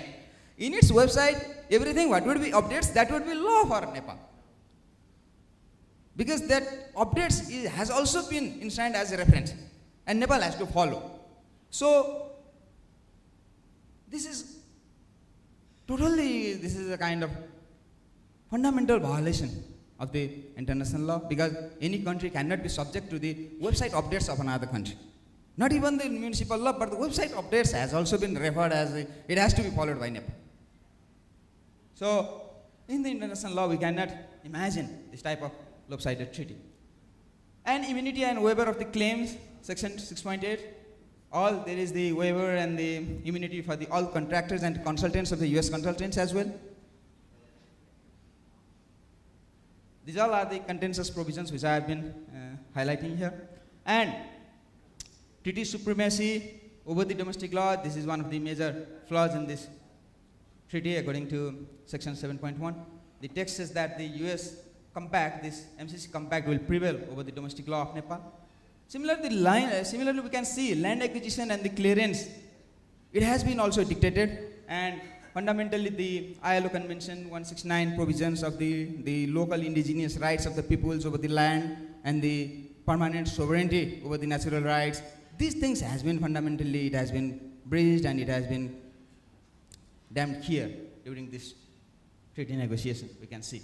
In its website, everything what would be updates, that would be law for Nepal. Because that updates has also been enshrined as a reference, and Nepal has to follow. So, this is a kind of fundamental violation of the international law, because any country cannot be subject to the website updates of another country. Not even the municipal law, but the website updates has also been referred as it has to be followed by Nepal. So, in the international law, we cannot imagine this type of lopsided treaty. And immunity and waiver of the claims, section 6.8, there is the waiver and the immunity for all contractors and consultants of the US consultants as well. These all are the contentious provisions which I have been highlighting here. And treaty supremacy over the domestic law, this is one of the major flaws in this treaty according to section 7.1. The text says that the US compact, this MCC compact will prevail over the domestic law of Nepal. Similarly, we can see land acquisition and the clearance. It has been also dictated, and fundamentally the ILO Convention 169 provisions of the local indigenous rights of the peoples over the land and the permanent sovereignty over the natural rights. These things has been fundamentally, it has been breached and it has been damned here during this treaty negotiation, we can see.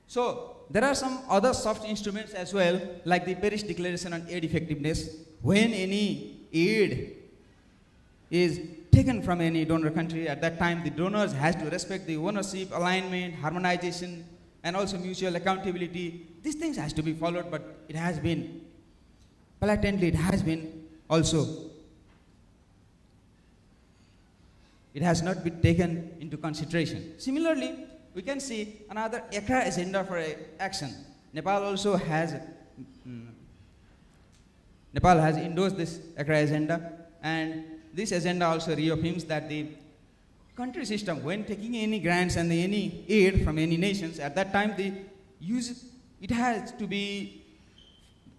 So, there are some other soft instruments as well, like the Paris Declaration on Aid Effectiveness. When any aid is taken from any donor country, at that time the donors has to respect the ownership, alignment, harmonization, and also mutual accountability. These things has to be followed, but it has been, blatantly it has been also, it has not been taken into consideration. Similarly, we can see another Accra agenda for action. Nepal also has, Nepal has endorsed this Accra agenda, and this agenda also reaffirms that the country system, when taking any grants and any aid from any nations, at that time it has to be,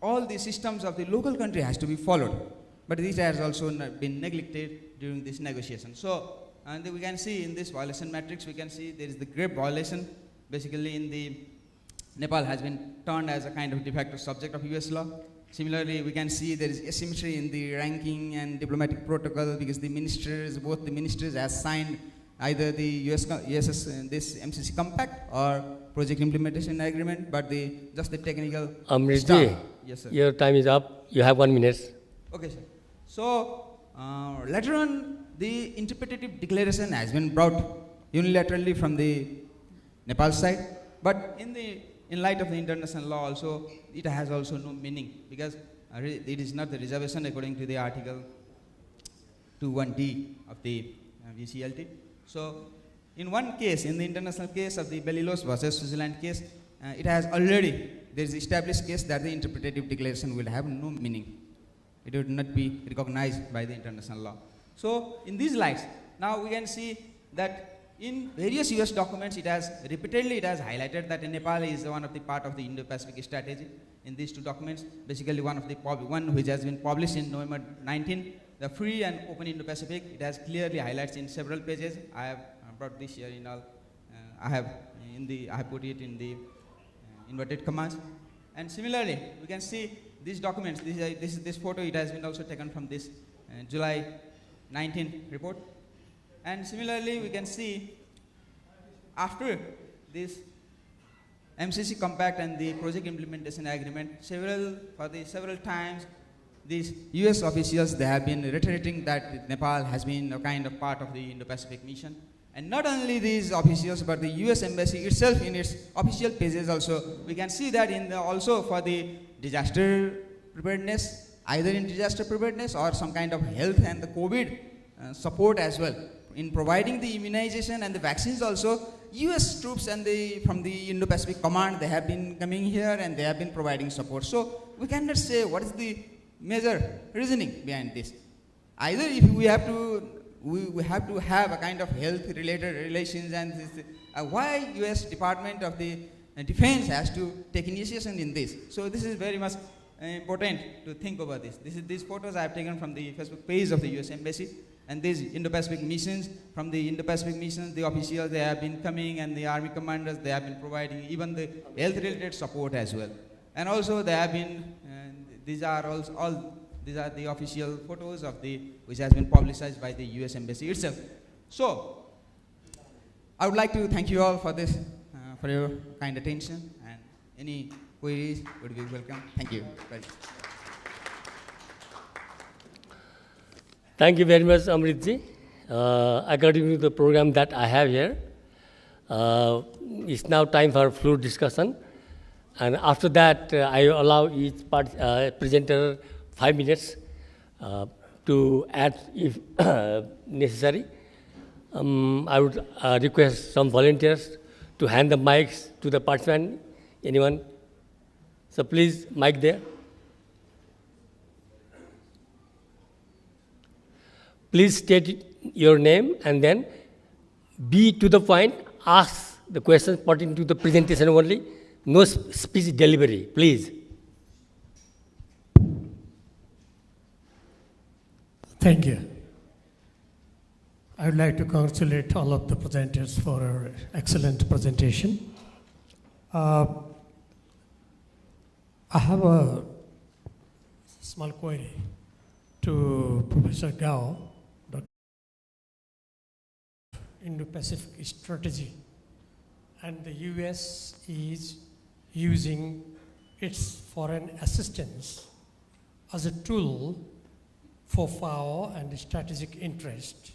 all the systems of the local country has to be followed. But this has also been neglected during this negotiation. So, and we can see in this violation matrix, we can see there is the grave violation. Basically, in the Nepal has been turned as a kind of de facto subject of US law. Similarly, we can see there is asymmetry in the ranking and diplomatic protocol, because the ministers, both the ministers has signed either the this MCC compact or project implementation agreement, but just the technical Amritji, yes, sir. Your time is up. You have 1 minute. Okay, sir. So, later on, the interpretative declaration has been brought unilaterally from the Nepal side, but in light of the international law also, it has also no meaning, because it is not the reservation according to the Article 2.1d of the VCLT. So, in one case, in the international case of the Belilos versus Switzerland case, it has already, there is established case that the interpretative declaration will have no meaning. It would not be recognized by the international law. So, in these lights, now we can see that in various US documents, it has highlighted that Nepal is one of the part of the Indo-Pacific strategy. In these two documents, basically one which has been published in November 19, the free and open Indo-Pacific. It has clearly highlights in several pages. I have brought this here in all. I have put it in the inverted commas. And similarly, we can see these documents. This photo. It has been also taken from this July 19 report. And similarly, we can see after this MCC Compact and the Project Implementation Agreement, several times, these US officials, they have been reiterating that Nepal has been a kind of part of the Indo-Pacific mission. And not only these officials, but the US Embassy itself in its official pages also, we can see that also for the disaster preparedness, either in disaster preparedness or some kind of health and the COVID support as well. In providing the immunization and the vaccines also, US troops and from the Indo-Pacific Command, they have been coming here and they have been providing support. So we cannot say what is the major reasoning behind this. Either if we have to have a kind of health-related relations, and why US Department of the Defense has to take initiation in this. So this is very much important to think about this. These photos I have taken from the Facebook page of the US Embassy. And these Indo-Pacific missions, from the Indo-Pacific missions, the officials, they have been coming, and the army commanders, they have been providing even the health-related support as well. And also they have been, these are the official photos of which has been publicized by the US Embassy itself. So, I would like to thank you all for this, for your kind attention, and any queries would be welcome. Thank you. Bye. Thank you very much, Amritji. According to the program that I have here, it's now time for floor discussion. And after that, I allow each presenter 5 minutes to add if necessary. I would request some volunteers to hand the mics to the participant. Anyone? So please, mic there. Please state your name and then be to the point, ask the questions pertaining to the presentation only, no speech delivery, please. Thank you. I would like to congratulate all of the presenters for an excellent presentation. I have a small query to Professor Gao. Indo-Pacific strategy, and the US is using its foreign assistance as a tool for power and strategic interest.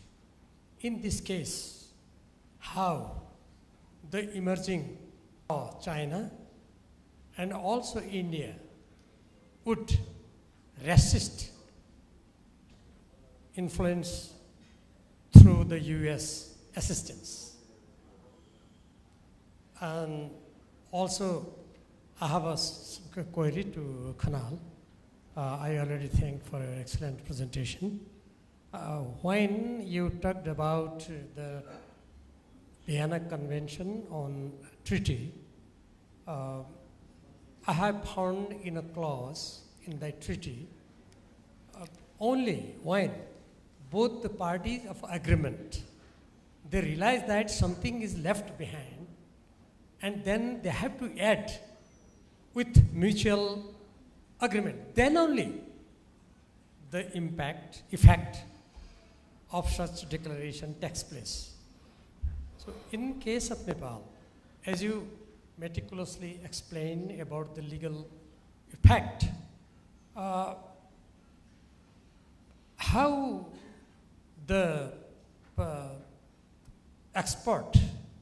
In this case, how the emerging China and also India would resist influence through the US assistance. And also, I have a query to Kanal. I already thank for an excellent presentation. When you talked about the Vienna Convention on Treaty, I have found in a clause in that treaty, only when both the parties of agreement, they realize that something is left behind, and then they have to add with mutual agreement. Then only the effect of such declaration takes place. So in case of Nepal, as you meticulously explain about the legal effect, how the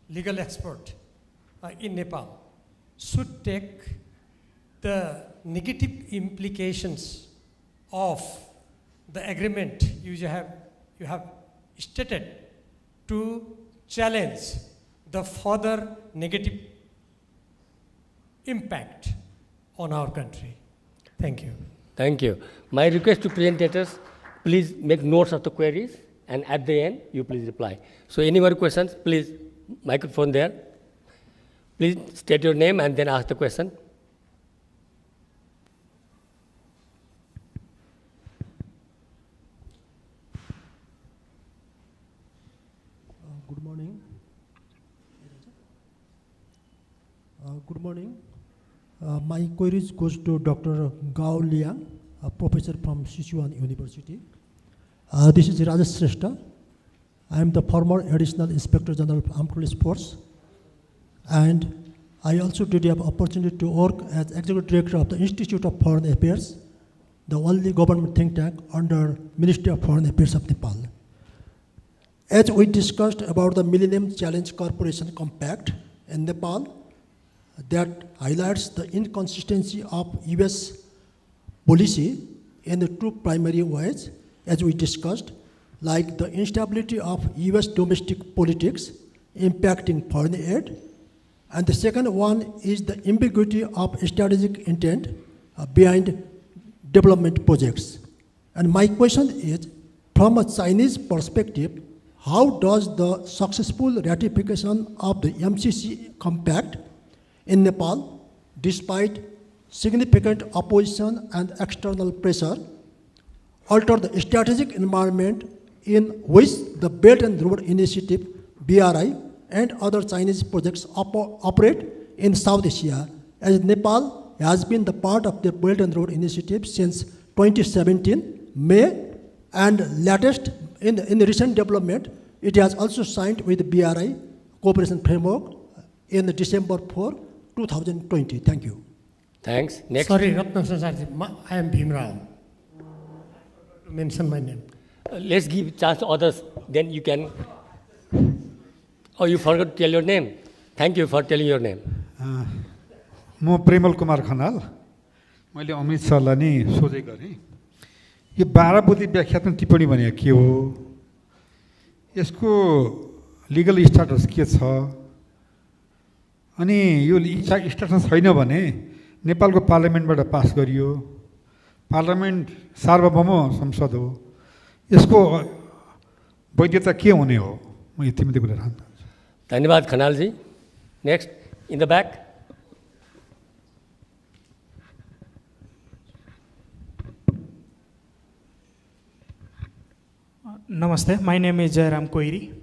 legal expert in Nepal should take the negative implications of the agreement you have stated to challenge the further negative impact on our country. Thank you. Thank you. My request to presentators, please make notes of the queries, and at the end, you please reply. So any more questions, please, microphone there. Please state your name and then ask the question. Good morning. My queries goes to Dr. Gao Liang, a professor from Sichuan University. This is Rajesh Shrestha. I am the former Additional Inspector General of Armed Police Force, and I also did have opportunity to work as Executive Director of the Institute of Foreign Affairs, the only government think tank under Ministry of Foreign Affairs of Nepal. As we discussed about the Millennium Challenge Corporation Compact in Nepal, that highlights the inconsistency of US policy in the two primary ways, as we discussed, like the instability of US domestic politics impacting foreign aid, and the second one is the ambiguity of strategic intent behind development projects. And my question is, from a Chinese perspective, how does the successful ratification of the MCC Compact in Nepal, despite significant opposition and external pressure, alter the strategic environment in which the Belt and Road Initiative, BRI, and other Chinese projects operate in South Asia, as Nepal has been the part of the Belt and Road Initiative since 2017, May, and latest in the recent development, it has also signed with the BRI Cooperation Framework in December 4, 2020. Thank you. Thanks. Next. Sorry, Ratna Sasarji, I am Bhimrao. Mention my name. Let's give chance to others, then you can. Oh, you forgot to tell your name. Thank you for telling your name. म प्रेमल कुमार खनाल मैले अमित सरलाई नि सोधे गरेँ यो 12 बुँदी व्याख्यात्मक टिप्पणी भनेको के हो यसको लिगल स्ट्याटस के छ अनि यो स्ट्याटस छैन भने नेपालको पार्लियामेन्टबाट पास गरियो पार्लियामेन्ट सार्वभौम संसद हो यसको वैधता के हुने हो म यति मात्रै कुरा राख्न चाहन्छु धन्यवाद Khanal ji next in the back Namaste, my name is Jairam Koiri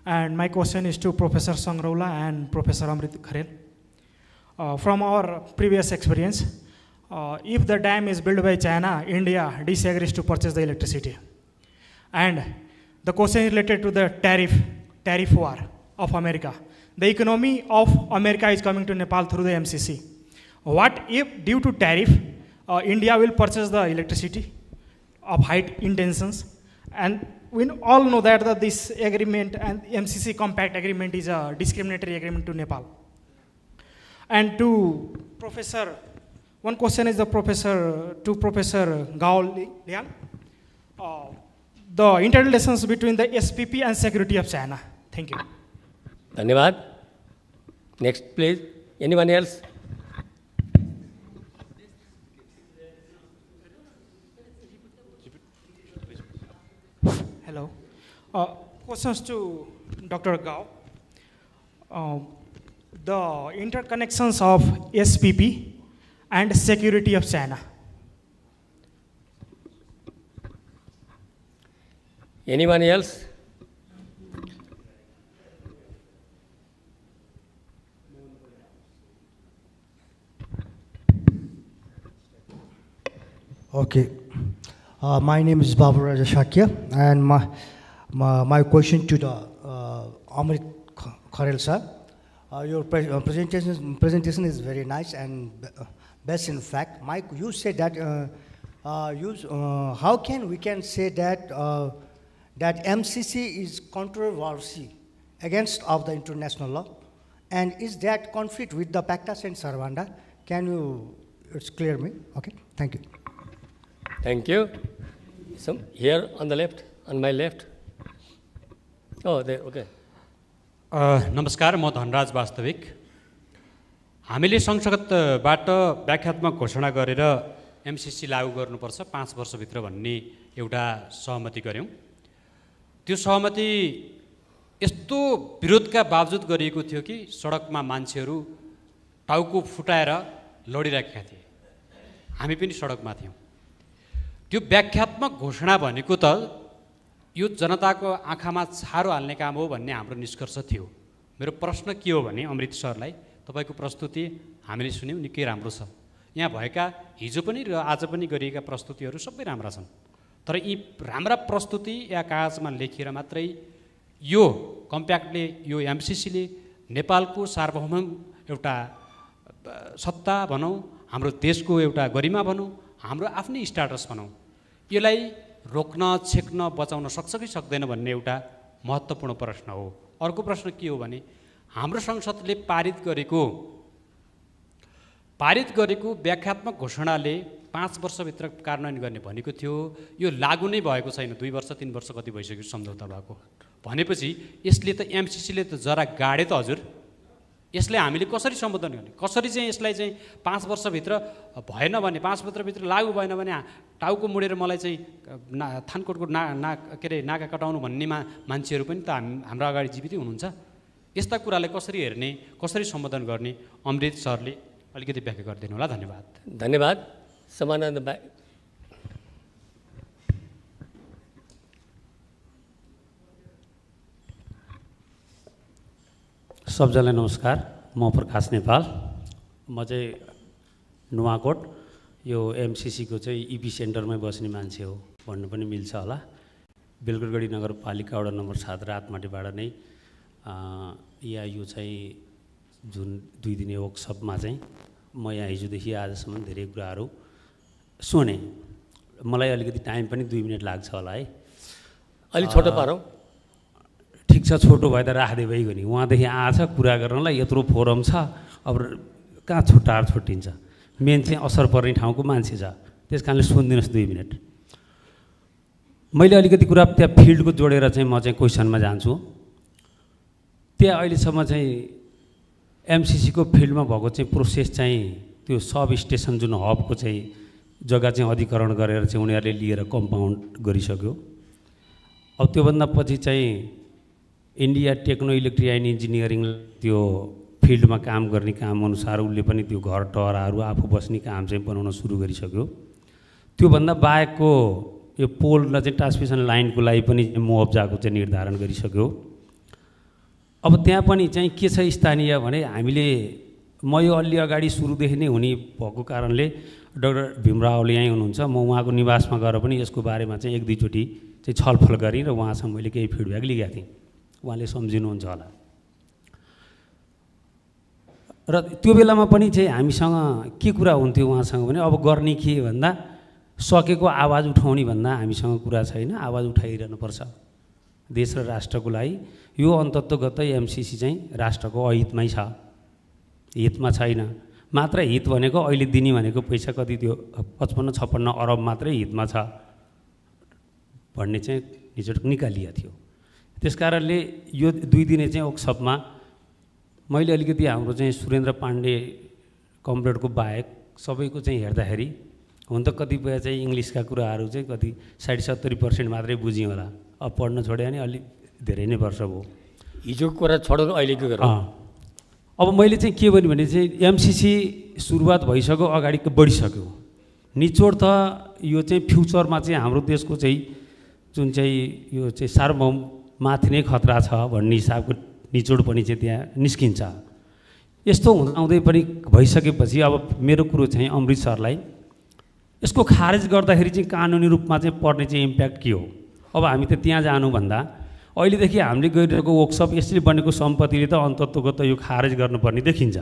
and my question is to Professor Sangraula and Professor Amrit Kharel. From our previous experience, if the dam is built by China, India disagrees to purchase the electricity. And the question is related to the tariff war of America. The economy of America is coming to Nepal through the MCC. What if due to tariff, India will purchase the electricity of high intentions? And we all know that this agreement and MCC Compact agreement is a discriminatory agreement to Nepal. And to Professor, one question is to Professor Gao Liang. The interrelations between the SPP and security of China. Thank you. Dhanyavad. Next, please. Anyone else? Hello. Questions to Dr. Gao. The interconnections of SPP and security of China. Anyone else? Okay. My name is Babu Raja Shakya, and my question to the Amrit Kharel sir. Your presentation is very nice and best in fact. You said that how can we say that that MCC is controversy against of the international law, and is that conflict with the Pactas and Sarvanda? Can you clear me? Okay, thank you. Thank you. Some here on the left, on my left. Oh, there. Okay. नमस्कार म धनराज वास्तविक हामीले संसदबाट व्याख्यात्मक घोषणा गरेर MCC लागू गर्नुपर्छ 5 वर्षभित्र भन्ने एउटा सहमति गर्यौं त्यो सहमति यस्तो विरोधका बावजुद गरिएको थियो कि सडकमा मान्छेहरू टाउको फुटाएर लडिरहेका थिए हामी पनि सडकमा थियौं त्यो व्याख्यात्मक घोषणा भनेको त यो जनताको आँखामा छारो हाल्ने काम हो भन्ने हाम्रो निष्कर्ष थियो मेरो प्रश्न के हो भने अमृत सरलाई तपाईँको प्रस्तुति हामीले सुन्यौँ, निकै राम्रो छ। यहाँ भएका हिजो पनि र आज पनि गरिएका प्रस्तुतिहरू सबै राम्रा छन्, तर यी राम्रा प्रस्तुति या कागजमा लेखिएर मात्रै यो कम्प्याक्टले, यो एमसिसीले नेपालको सार्वभौम एउटा सत्ता भनौँ, हाम्रो देशको एउटा गरिमा भनौँ, हाम्रो आफ्नै स्ट्याटस भनौँ, यसलाई रोक्न, छेक्न, बचाउन सक्छ कि सक्दैन भन्ने एउटा महत्त्वपूर्ण प्रश्न हो। अर्को प्रश्न के हो भने हाम्रो संसदले पारित गरेको व्याख्यात्मक घोषणाले 5 वर्षभित्र कार्यान्वयन गर्ने भनेको थियो, यो लागू नै भएको छैन। 2 वर्ष 3 वर्ष कति भइसक्यो सम्झौता भएको भनेपछि यसले त एमसिसीले त जरा गाडे त हजुर। यसलाई हामीले कसरी सम्बोधन गर्ने, कसरी चाहिँ यसलाई चाहिँ 5 वर्षभित्र भएन भने, 5 वर्षभित्र लागू भएन भने टाउको मुडेर मलाई चाहिँ थानकोटको के अरे नाका कटाउनु भन्नेमा मान्छेहरू पनि त हाम्रो अगाडि जीवितै हुनुहुन्छ। यस्ता कुरालाई कसरी हेर्ने, कसरी सम्बोधन गर्ने, अमृत सरले अलिकति व्याख्या गरिदिनु होला। धन्यवाद। धन्यवाद। समानन्द सबैजनालाई नमस्कार। म प्रकाश नेपाल। म चाहिँ नुवाकोट यो एमसिसीको चाहिँ इपी सेन्टरमै बस्ने मान्छे हो भन्नु पनि मिल्छ होला। बेलगढी नगरपालिका वडा नम्बर 7 रातमाटीबाट नै यहाँ यो चाहिँ जुन 2 दिने वर्कसपमा चाहिँ म यहाँ हिजोदेखि आजसम्म धेरै कुराहरू सुने। मलाई अलिकति टाइम पनि 2 मिनट लाग्छ होला है। अलि छोटो पारौँ। ठिक छ, छोटो भए त राख्दै भइगयो नि। उहाँदेखि आएछ कुरा गर्नलाई, यत्रो फोरम छ, अब कहाँ छुट्टिन्छ। मेन चाहिँ असर पर्ने ठाउँको मान्छे छ, त्यस कारणले सुनिदिनुहोस् 2 मिनट। मैले अलिकति कुरा त्यहाँ फिल्डको जोडेर चाहिँ म चाहिँ क्वेसनमा जान्छु। त्यहाँ अहिलेसम्म चाहिँ एमसिसीको फिल्डमा भएको चाहिँ प्रोसेस चाहिँ त्यो सब स्टेसन जुन हबको चाहिँ जग्गा चाहिँ अधिकरण गरेर चाहिँ उनीहरूले लिएर कम्पाउन्ड गरिसक्यो। अब त्योभन्दा पछि चाहिँ India techno electric and engineering त्यो फिल्डमा काम गर्ने काम अनुसार उसले पनि त्यो घर टहराहरू आफू बस्ने काम चाहिँ बनाउन सुरु गरिसक्यो। त्योभन्दा बाहेकको यो पोल र चाहिँ ट्रान्समिसन लाइनको लागि पनि मुआवजाको चाहिँ निर्धारण गरिसक्यो। अब त्यहाँ पनि चाहिँ के छ स्थानीय भने हामीले म यो अलि अगाडि सुरुदेखि नै हुने भएको कारणले डाक्टर भीमरावले यहीँ हुनुहुन्छ, म उहाँको निवासमा गएर पनि यसको बारेमा चाहिँ 1-2 चोटि चाहिँ छलफल गरेँ र उहाँसँग मैले केही फिडब्याक लिएका थिएँ। उहाँले सम्झिनुहुन्छ होला। र त्यो बेलामा पनि चाहिँ हामीसँग के कुरा हुन्थ्यो उहाँसँग भने अब गर्ने के भन्दा सकेको आवाज उठाउने भन्दा हामीसँग कुरा छैन, आवाज उठाइरहनुपर्छ देश र राष्ट्रको लागि। यो अन्तत्वगत एमसिसी चाहिँ राष्ट्रको अहितमै छ, हितमा छैन। मात्र हित भनेको अहिले दिने भनेको पैसा कति त्यो 55-56 अरब मात्रै हितमा छ भन्ने चाहिँ निचोड निकालिएको थियो। त्यस कारणले यो 2 दिने चाहिँ वर्कसपमा मैले अलिकति हाम्रो चाहिँ सुरेन्द्र पाण्डे कमरेडको बाहेक सबैको चाहिँ हेर्दाखेरि हुन त कतिपय चाहिँ इङ्ग्लिसका कुराहरू चाहिँ कति 60-70% मात्रै बुझ्यौँ होला। अब पढ्न छोड्यो भने अलिक धेरै नै वर्ष भयो। हिजोको कुरा छोडेर अहिले के गरौँ? अब मैले चाहिँ के भन्यो भने चाहिँ एमसिसी सुरुवात भइसक्यो, अगाडि बढिसक्यो। निचोड त यो चाहिँ फ्युचरमा चाहिँ हाम्रो देशको चाहिँ जुन चाहिँ यो चाहिँ सार्वभौम माथि नै खतरा छ भन्ने हिसाबको निचोड पनि चाहिँ त्यहाँ निस्किन्छ। यस्तो हुँदाहुँदै पनि भइसकेपछि अब मेरो कुरो चाहिँ अमृत सरलाई यसको खारेज गर्दाखेरि चाहिँ कानुनी रूपमा चाहिँ पर्ने चाहिँ इम्प्याक्ट के हो? अब हामी त त्यहाँ जानुभन्दा अहिलेदेखि हामीले गरिरहेको वर्कसप यसले बनेको सम्पत्तिले त अन्तत्वगत यो खारेज गर्नुपर्ने देखिन्छ,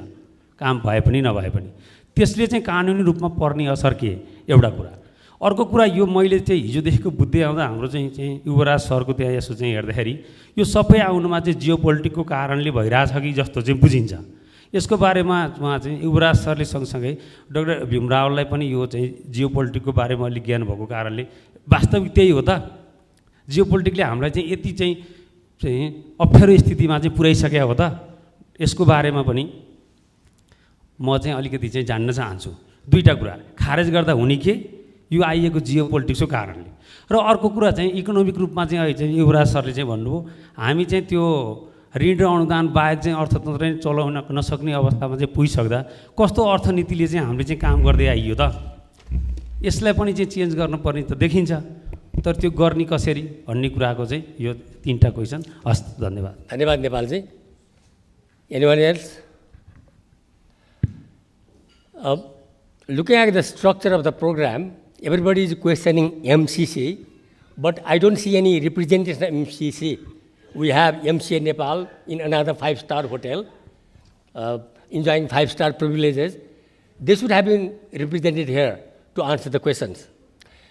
काम भए पनि नभए पनि। त्यसले चाहिँ कानुनी रूपमा पर्ने असर के? एउटा कुरा। अर्को कुरा, यो मैले चाहिँ हिजोदेखिको बुझ्दै आउँदा हाम्रो चाहिँ युवराज सरको त्यहाँ यसो चाहिँ हेर्दाखेरि यो सबै आउनुमा चाहिँ जियो पोलिटिकको कारणले भइरहेछ कि जस्तो चाहिँ बुझिन्छ। यसको बारेमा उहाँ चाहिँ युवराज सरले सँगसँगै डाक्टर भीमरावलाई पनि यो चाहिँ जियो पोलिटिकको बारेमा अलिक ज्ञान भएको कारणले वास्तविक त्यही हो त। जियो पोलिटिकले हामीलाई चाहिँ यति चाहिँ अप्ठ्यारो स्थितिमा चाहिँ पुर्याइसक्यो हो त। यसको बारेमा पनि म चाहिँ अलिकति चाहिँ जान्न चाहन्छु। 2टा कुरा खारेज गर्दा हुने के यो आइएको जियो पोलिटिक्सको कारणले, र अर्को कुरा चाहिँ इकोनोमिक रूपमा चाहिँ अहिले चाहिँ युवराज सरले चाहिँ भन्नुभयो हामी चाहिँ त्यो ऋण र अनुदान बाहेक चाहिँ अर्थतन्त्र नै चलाउन नसक्ने अवस्थामा चाहिँ पुगिसक्दा कस्तो अर्थनीतिले चाहिँ हामीले चाहिँ काम गर्दै आइयो त। यसलाई पनि चाहिँ चेन्ज गर्नुपर्ने त देखिन्छ, तर त्यो गर्ने कसरी भन्ने कुराको चाहिँ यो 3टा क्वेसन। हस्, धन्यवाद। धन्यवाद नेपालजी। Anyone else? Looking at the structure of the program, everybody is questioning MCC, but I don't see any representation of MCC. We have MCA Nepal in another 5-star hotel, enjoying 5-star privileges. They should have been represented here to answer the questions.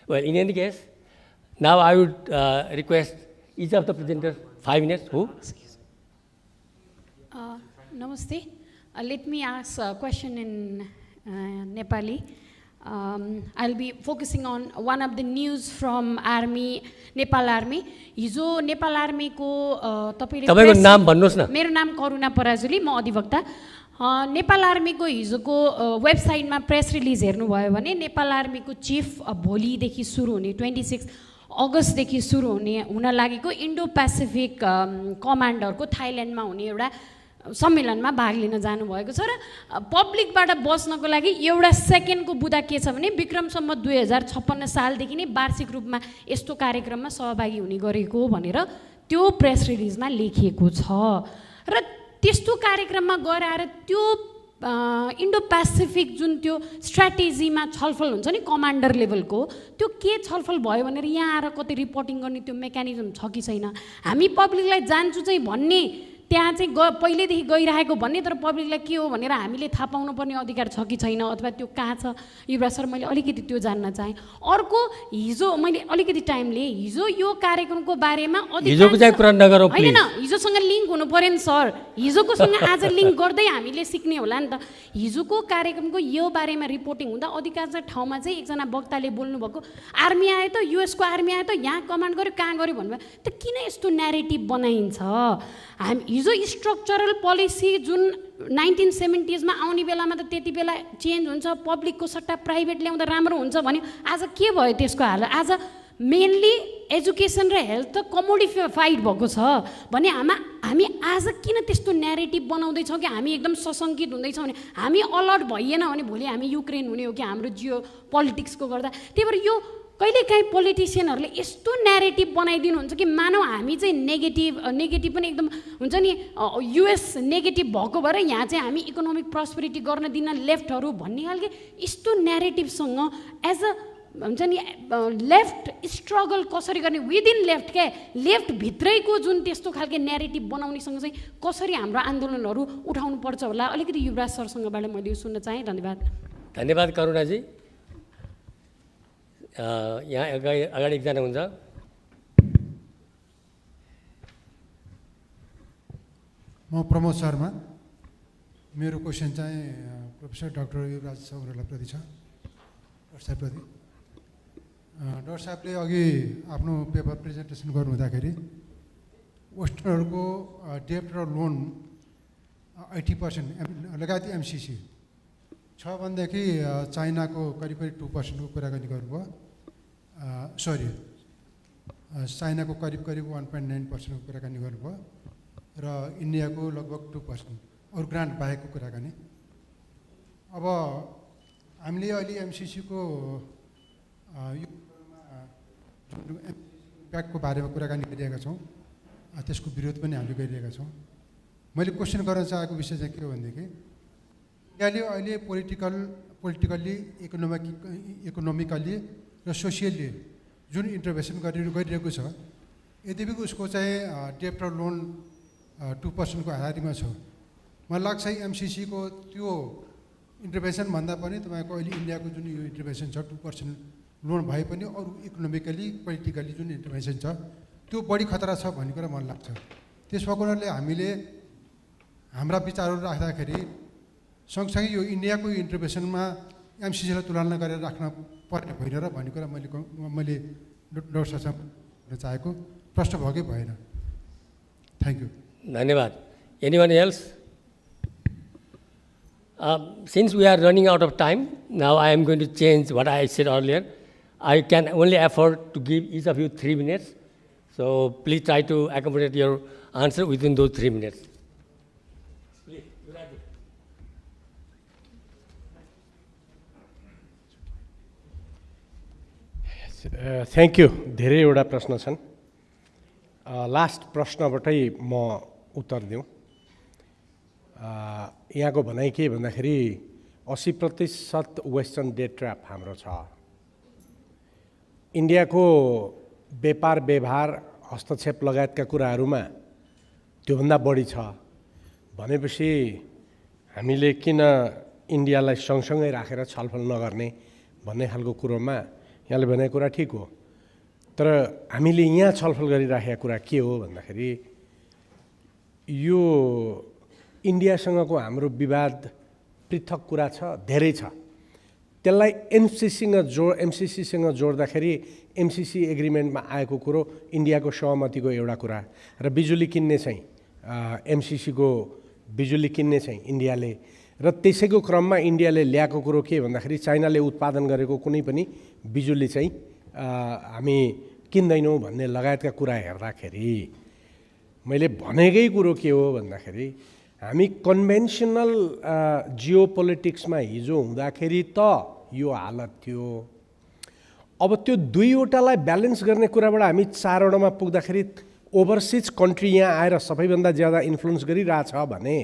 Well, in any case, now I would request each of the presenters 5 minutes. Who? Namaste. Let me ask a question in Nepali. I'll be focusing on one of the news from Army, Nepal Army. Hijo Nepal Army ko तपाईको नाम भन्नुस् न. मेरो नाम करुणा पराजुली, म अधिवक्ता. नेपाल आर्मीको हिजोको वेबसाइटमा प्रेस रिलिज हेर्नुभयो भने नेपाल आर्मीको चिफ भोलिदेखि सुरु हुने 26 अगस्तदेखि सुरु हुन लागेको इन्डो पेसिफिक कमान्डरको थाइल्यान्डमा हुने एउटा सम्मेलनमा भाग लिन जानुभएको छ र पब्लिकबाट बच्नको लागि एउटा सेकेन्डको बुदा के छ भने विक्रमसम्म 2056 सालदेखि नै वार्षिक रूपमा यस्तो कार्यक्रममा सहभागी हुने गरेको भनेर त्यो प्रेस रिलिजमा लेखिएको छ र त्यस्तो कार्यक्रममा गएर आएर त्यो इन्डो पेसिफिक जुन त्यो स्ट्र्याटेजीमा छलफल हुन्छ नि कमान्डर लेभलको त्यो के छलफल भयो भनेर यहाँ आएर कतै रिपोर्टिङ गर्ने त्यो मेकानिजम छ कि छैन हामी पब्लिकलाई जान्छु चाहिँ भन्ने त्यहाँ चाहिँ पहिलेदेखि गइरहेको भन्ने तर पब्लिकलाई के हो भनेर हामीले थाहा पाउनु पर्ने अधिकार छ कि छैन अथवा त्यो कहाँ छ युवराज सर मैले अलिकति त्यो जान्न चाहेँ अर्को हिजो मैले अलिकति टाइमले हिजो यो कार्यक्रमको बारेमा हिजोको चाहिँ कुरा नगरौँ हैन हिजोसँग लिङ्क हुनु पर्यो नि सर हिजोकोसँग आज लिङ्क गर्दै हामीले सिक्ने होला नि त हिजोको कार्यक्रमको यो बारेमा रिपोर्टिङ हुँदा अधिकांश ठाउँमा चाहिँ एकजना वक्ताले बोल्नुभएको आर्मी आयो त युएसको आर्मी आयो त यहाँ कमान्ड गर्यो कहाँ गर्यो भन्नुभयो त किन यस्तो न्यारेटिभ बनाइन्छ हामी हिजो स्ट्रक्चरल पोलिसी जुन 1970s मा आउने बेलामा त त्यति बेला चेन्ज हुन्छ पब्लिकको सट्टा प्राइभेट ल्याउँदा राम्रो हुन्छ भन्यो आज के भयो त्यसको हाल आज मेनली एजुकेसन र हेल्थ त कमोडिफाइड भएको छ भने हामी आज किन त्यस्तो न्यारेटिभ बनाउँदैछौँ कि हामी एकदम सशङ्कित हुँदैछौँ भने हामी अलर्ट भइएन भने भोलि हामी युक्रेन हुने हो कि हाम्रो जियो पोलिटिक्सको गर्दा त्यही भएर यो कहिलेकाहीँ पोलिटिसियनहरूले यस्तो न्यारेटिभ बनाइदिनुहुन्छ कि मानव हामी चाहिँ नेगेटिभ पनि एकदम हुन्छ नि युएस नेगेटिभ भएको भएर यहाँ चाहिँ हामी इकोनोमिक प्रस्पेरिटी गर्न दिन लेफ्टहरू भन्ने खालको यस्तो न्यारेटिभसँग एज अ हुन्छ नि लेफ्ट स्ट्रगल कसरी गर्ने विदिन लेफ्ट क्या लेफ्टभित्रैको जुन त्यस्तो खालको न्यारेटिभ बनाउनेसँग चाहिँ कसरी हाम्रो आन्दोलनहरू उठाउनु पर्छ होला अलिकति युवराज सरसँगबाट मैले यो सुन्न चाहेँ धन्यवाद करुणाजी यहाँ अगाडि एकजना हुन्छ म प्रमोद शर्मा मेरो क्वेसन चाहिँ प्रोफेसर डाक्टर युवराज सौरलाप्रति छ डाक्टर साहबप्रति डाक्टर साहबले अघि आफ्नो पेपर प्रेजेन्टेसन गर्नुहुँदाखेरि वेस्टर्नहरूको डेब्ट र लोन 80% लगायत एमसिसी छ भनेदेखि चाइनाको करिब 2%को कुराकानी गर्नुभयो सरी चाइनाको करिब 1.9%को कुराकानी गर्नुभयो र इन्डियाको लगभग 2% अरू ग्रान्ट बाहेकको कुराकानी अब हामीले अहिले एमसिसीको इम्प्याक्टको बारेमा कुराकानी गरिरहेका छौँ त्यसको विरोध पनि हामीले गरिरहेका छौँ मैले क्वेसन गर्न चाहेको विषय चाहिँ के हो भनेदेखि इन्डियाले अहिले पोलिटिकल्ली इकोनोमिकल्ली र सोसियल्ली जुन इन्टरभेन्सन गरिरहेको छ यद्यपि उसको चाहिँ डेब्ट र लोन 2% को हाराहारीमा छ मलाई लाग्छ एमसिसीको त्यो इन्टरभेन्सन भन्दा पनि तपाईँको अहिले इन्डियाको जुन यो इन्टरभेन्सन छ 2% लोन भए पनि अरू इकोनोमिकली पोलिटिकली जुन इन्टरभेन्सन छ त्यो बढी खतरा छ भन्ने कुरा मलाई लाग्छ त्यस भएको हुनाले हामीले हाम्रा विचारहरू राख्दाखेरि सँगसँगै यो इन्डियाको इन्टरभेन्सनमा एमसिसीलाई तुलना गरेर राख्न पर्ने होइन र भन्ने कुरा मैले डाक्टर साहबसँग चाहेको प्रश्न भयो कि भएन थ्याङ्क यू धन्यवाद anyone else since we are running out of time now I am going to change what I said earlier I can only afford to give each of you 3 minutes so please try to accommodate your answer within those 3 minutes thank you धेरैवटा प्रश्न छन् last प्रश्नबाटै म उत्तर दिउँ यहाँको भनाइ के भन्दाखेरि 80% western date trap हाम्रो छ। इन्डियाको व्यापार व्यवहार हस्तक्षेप लगायतका कुराहरूमा त्योभन्दा बढी छ भनेपछि हामीले किन इन्डियालाई सँगसँगै राखेर छलफल नगर्ने भन्ने खालको कुरोमा यहाँले भनेको कुरा ठिक हो। तर हामीले यहाँ छलफल गरिराखेका कुरा के हो भन्दाखेरि यो इन्डियासँगको हाम्रो विवाद पृथक कुरा छ, धेरै छ। त्यसलाई एमसिसीसँग जोड्दाखेरि एमसिसी एग्रिमेन्टमा आएको कुरो इन्डियाको सहमतिको एउटा कुरा र बिजुली किन्ने चाहिँ एमसिसीको बिजुली किन्ने चाहिँ इन्डियाले र त्यसैको क्रममा इन्डियाले ल्याएको कुरो के भन्दाखेरि चाइनाले उत्पादन गरेको कुनै पनि बिजुली चाहिँ हामी किन्दैनौँ भन्ने लगायतका कुरा हेर्दाखेरि मैले भनेकै कुरो के हो भन्दाखेरि हामी कन्भेन्सनल जियो पोलिटिक्समा हिजो हुँदाखेरि त यो हालत थियो। अब त्यो दुईवटालाई ब्यालेन्स गर्ने कुराबाट हामी 4 वटामा पुग्दाखेरि ओभरसिज कन्ट्री यहाँ आएर सबैभन्दा ज्यादा इन्फ्लुएन्स गरिरहेछ भने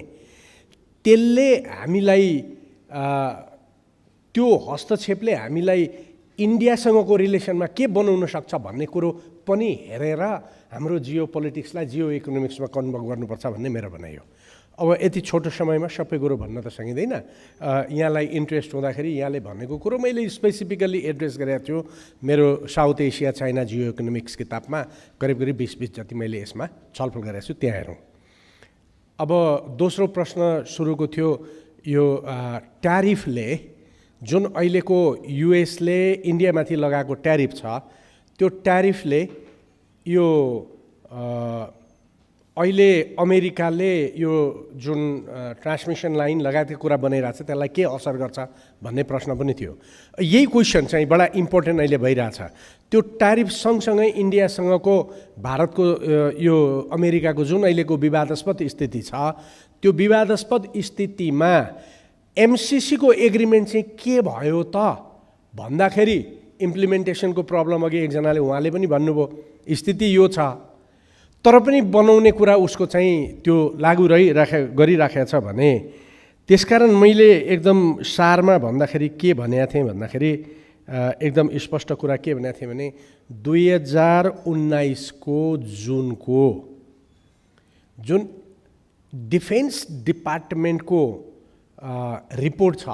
त्यसले हामीलाई त्यो हस्तक्षेपले हामीलाई इन्डियासँगको रिलेसनमा के बनाउन सक्छ भन्ने कुरो पनि हेरेर हाम्रो जियो पोलिटिक्सलाई जियो इकोनोमिक्समा कन्भर्ट गर्नुपर्छ भन्ने मेरो भनाइ हो। अब यति छोटो समयमा सबै कुरो भन्न त सकिँदैन। यहाँलाई इन्ट्रेस्ट हुँदाखेरि यहाँले भनेको कुरो मैले स्पेसिफिकली एड्रेस गरेको थियो मेरो साउथ एसिया चाइना जियो इकोनोमिक्स किताबमा करिब 20 जति मैले यसमा छलफल गरेको छु, त्यहाँ हेरौँ। अब दोस्रो प्रश्न सुरुको थियो यो ट्यारिफले जुन अहिलेको युएसले इन्डियामाथि लगाएको ट्यारिफ छ त्यो ट्यारिफले यो अहिले अमेरिकाले यो जुन ट्रान्समिसन लाइन लगायतको कुरा बनाइरहेछ त्यसलाई के असर गर्छ भन्ने प्रश्न पनि थियो। यही क्वेसन चाहिँ बडा इम्पोर्टेन्ट अहिले भइरहेछ। त्यो ट्यारिफ सँगसँगै इन्डियासँगको भारतको यो अमेरिकाको जुन अहिलेको विवादास्पद स्थिति छ त्यो विवादास्पद स्थितिमा एमसिसीको एग्रिमेन्ट चाहिँ के भयो त भन्दाखेरि इम्प्लिमेन्टेसनको प्रब्लम अघि एकजनाले उहाँले पनि भन्नुभयो स्थिति यो छ तर पनि बनाउने कुरा उसको चाहिँ त्यो लागू गरिराखेको छ भने त्यसकारण मैले एकदम सारमा भन्दाखेरि के भनेको थिएँ भन्दाखेरि एकदम स्पष्ट कुरा के भनेको थिएँ भने 2019 को जुनको जुन डिफेन्स डिपार्टमेन्टको रिपोर्ट छ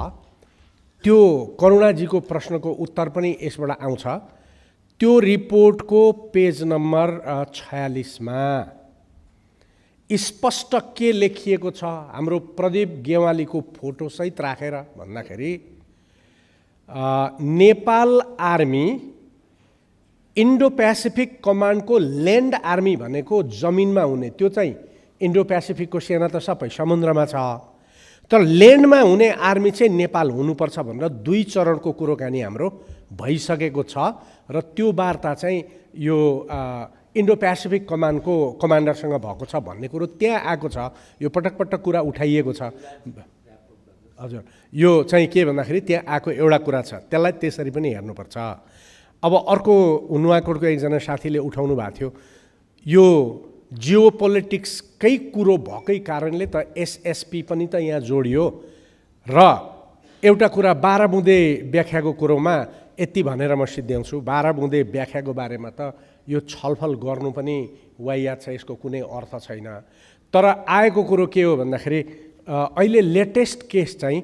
त्यो करुणाजीको प्रश्नको उत्तर पनि यसबाट आउँछ। त्यो रिपोर्टको पेज नम्बर 46 मा स्पष्ट के लेखिएको छ हाम्रो प्रदीप गेवालीको फोटोसहित राखेर भन्दाखेरि नेपाल आर्मी इन्डो पेसिफिक कमान्डको ल्यान्ड आर्मी भनेको जमिनमा हुने त्यो चाहिँ इन्डो पेसिफिकको सेना त सबै समुद्रमा छ तर ल्यान्डमा हुने आर्मी चाहिँ नेपाल हुनुपर्छ भनेर 2 चरणको कुराकानी हाम्रो भइसकेको छ र त्यो वार्ता चाहिँ यो इन्डो पेसिफिक कमान्डको कमान्डरसँग भएको छ भन्ने कुरो त्यहाँ आएको छ। यो पटक पटक कुरा उठाइएको छ हजुर। यो चाहिँ के भन्दाखेरि त्यहाँ आएको एउटा कुरा छ त्यसलाई त्यसरी पनि हेर्नुपर्छ। अब अर्को नुवाकोटको एकजना साथीले उठाउनु भएको थियो यो जियो पोलिटिक्सकै कुरो भएकै कारणले त एसएसपी पनि त यहाँ जोडियो र एउटा कुरा 12 बुँदे व्याख्याको कुरोमा यति भनेर म सिद्ध्याउँछु 12 बुँदे व्याख्याको बारेमा त यो छलफल गर्नु पनि वाइयात छ, यसको कुनै अर्थ छैन। तर आएको कुरो के हो भन्दाखेरि अहिले लेटेस्ट केस चाहिँ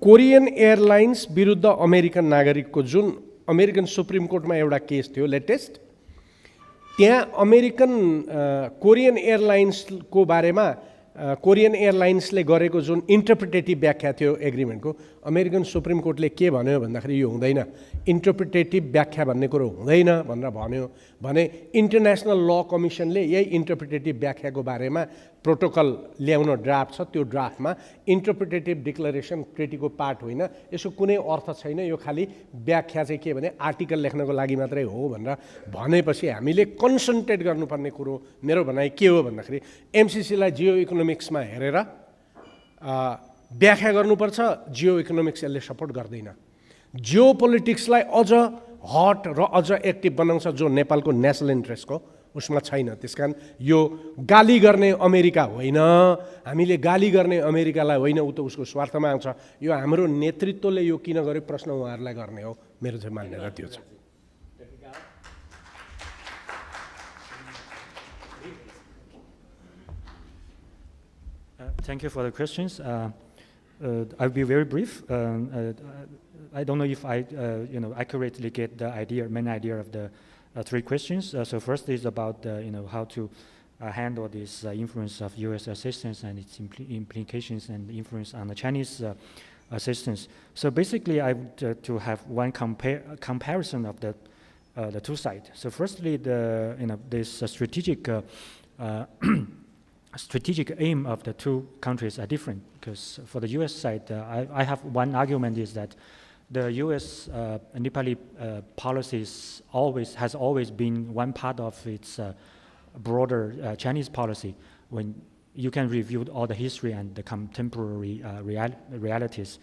कोरियन एयरलाइन्स विरुद्ध अमेरिकन नागरिकको जुन अमेरिकन सुप्रिम कोर्टमा एउटा केस थियो लेटेस्ट, त्यहाँ अमेरिकन कोरियन एयरलाइन्सको बारेमा कोरियन एयरलाइन्सले गरेको जुन इन्टरप्रिटेटिभ व्याख्या थियो एग्रिमेन्टको अमेरिकन सुप्रिम कोर्टले के भन्यो भन्दाखेरि यो हुँदैन, इन्टरप्रिटेटिभ व्याख्या भन्ने कुरो हुँदैन भनेर भन्यो भने इन्टरनेसनल ल कमिसनले यही इन्टरप्रिटेटिभ व्याख्याको बारेमा प्रोटोकल ल्याउन ड्राफ्ट छ। त्यो ड्राफ्टमा इन्टरप्रिटेटिभ डिक्लरेसन ट्रिटीको पार्ट होइन, यसको कुनै अर्थ छैन, यो खालि व्याख्या चाहिँ के भने आर्टिकल लेख्नको लागि मात्रै हो भनेर भनेपछि हामीले कन्सन्ट्रेट गर्नुपर्ने कुरो मेरो भनाइ के हो भन्दाखेरि एमसिसीलाई जियो इकोनोमिक्समा हेरेर व्याख्या गर्नुपर्छ। जियो इकोनोमिक्स यसले सपोर्ट गर्दैन। जियो पोलिटिक्सलाई अझ हट र अझ एक्टिभ बनाउँछ जो नेपालको नेसनल इन्ट्रेस्टको उसमा छैन। त्यसकारण यो गाली गर्ने अमेरिका होइन, हामीले गाली गर्ने अमेरिकालाई होइन, ऊ त उसको स्वार्थमा आउँछ। यो हाम्रो नेतृत्वले यो किन गर्यो प्रश्न उहाँहरूलाई गर्ने हो, मेरो चाहिँ मान्यता त्यो छ। Thank you for the questions. I'll be very brief. I don't know if I accurately get the main idea of the three questions. So first is about how to handle this influence of U.S. assistance and its implications and influence on the Chinese assistance. So basically, I would to have one comparison of the two sides. So firstly, this strategic aim of the two countries are different, because for the U.S. side, I have one argument is that the U.S. Nepali policies has always been one part of its broader Chinese policy. When you can review all the history and the contemporary realities,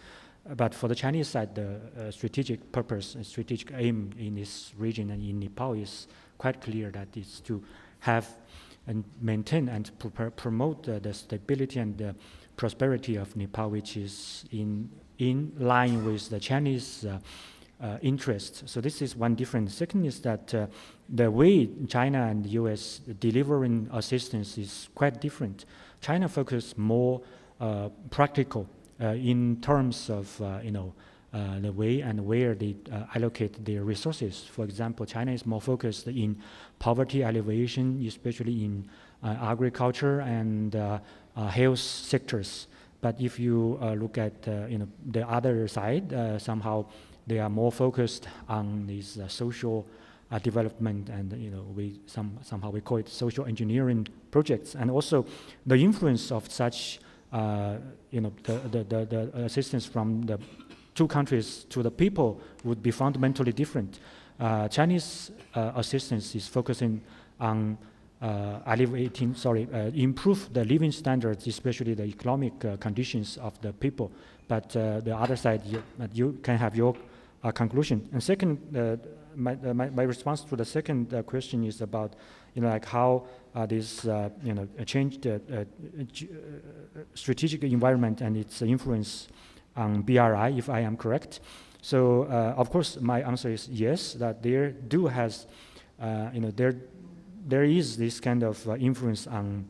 but for the Chinese side, the strategic purpose and strategic aim in this region and in Nepal is quite clear, that it's to have and maintain and promote the stability and the prosperity of Nepal, which is in line with the Chinese interests. So this is one difference. Second is that the way China and the U.S. delivering assistance is quite different. China focuses more practical in terms of the way and where they allocate their resources. For example, China is more focused in poverty alleviation, especially in agriculture and health sectors. But if you look at the other side, somehow they are more focused on these social development, and somehow we call it social engineering projects, and also the influence of such the assistance from the two countries to the people would be fundamentally different. Chinese assistance is focusing on improve the living standards, especially the economic conditions of the people. But the other side, you can have your conclusion. And second, my response to the second question is about how this changed strategic environment and its influence on BRI, if I am correct. So of course my answer is yes, that there is this kind of influence on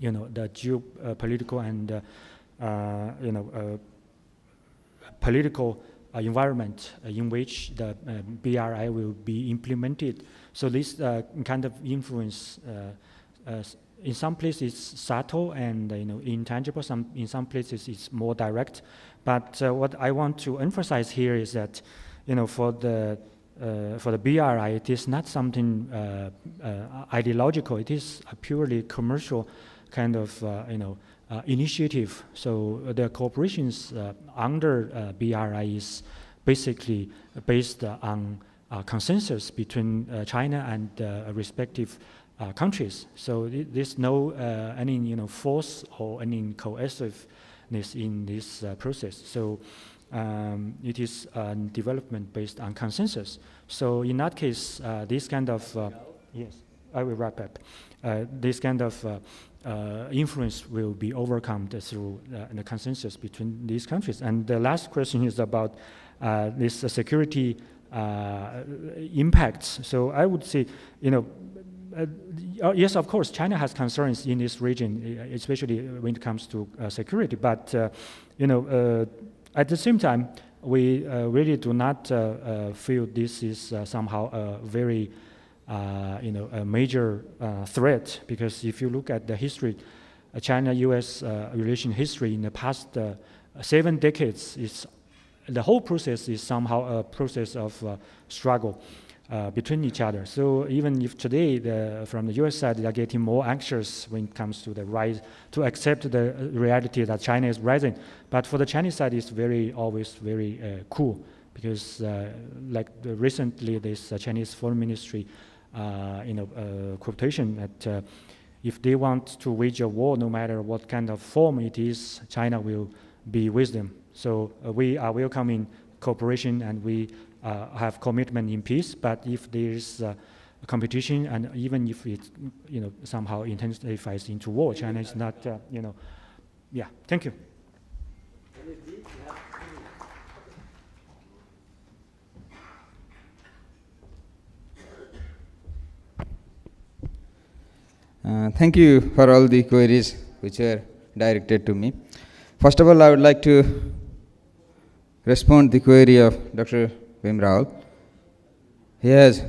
the geopolitical and political environment in which the BRI will be implemented. So this kind of influence in some places it's subtle and intangible. In some places it's more direct. But what I want to emphasize here is that for the BRI, it is not something ideological. It is a purely commercial kind of initiative. So the cooperations under BRI is basically based on consensus between China and respective countries. So there's no any force or any coerciveness in this process. So it is development based on consensus. So in that case, this kind of yes, I will wrap up. This kind of influence will be overcome through the consensus between these countries. And the last question is about this security impacts. So I would say, yes, of course, China has concerns in this region, especially when it comes to security. But at the same time, we really do not feel this is somehow a very a major threat, because if you look at the history, China-U.S. relation history in the past 7 decades, the whole process is somehow a process of struggle between each other. So even if today, from the U.S. side, they are getting more anxious when it comes to the rise, to accept the reality that China is rising. But for the Chinese side, it's always very cool, because recently, this Chinese Foreign Ministry quotation that if they want to wage a war, no matter what kind of form it is, China will be with them. So we are welcoming cooperation, and we have commitment in peace. But if there is competition, and even if it somehow intensifies into war, China is not yeah. Thank you. Thank you for all the queries which were directed to me. First of all, I would like to respond to the query of Dr. Vim Rahul. He has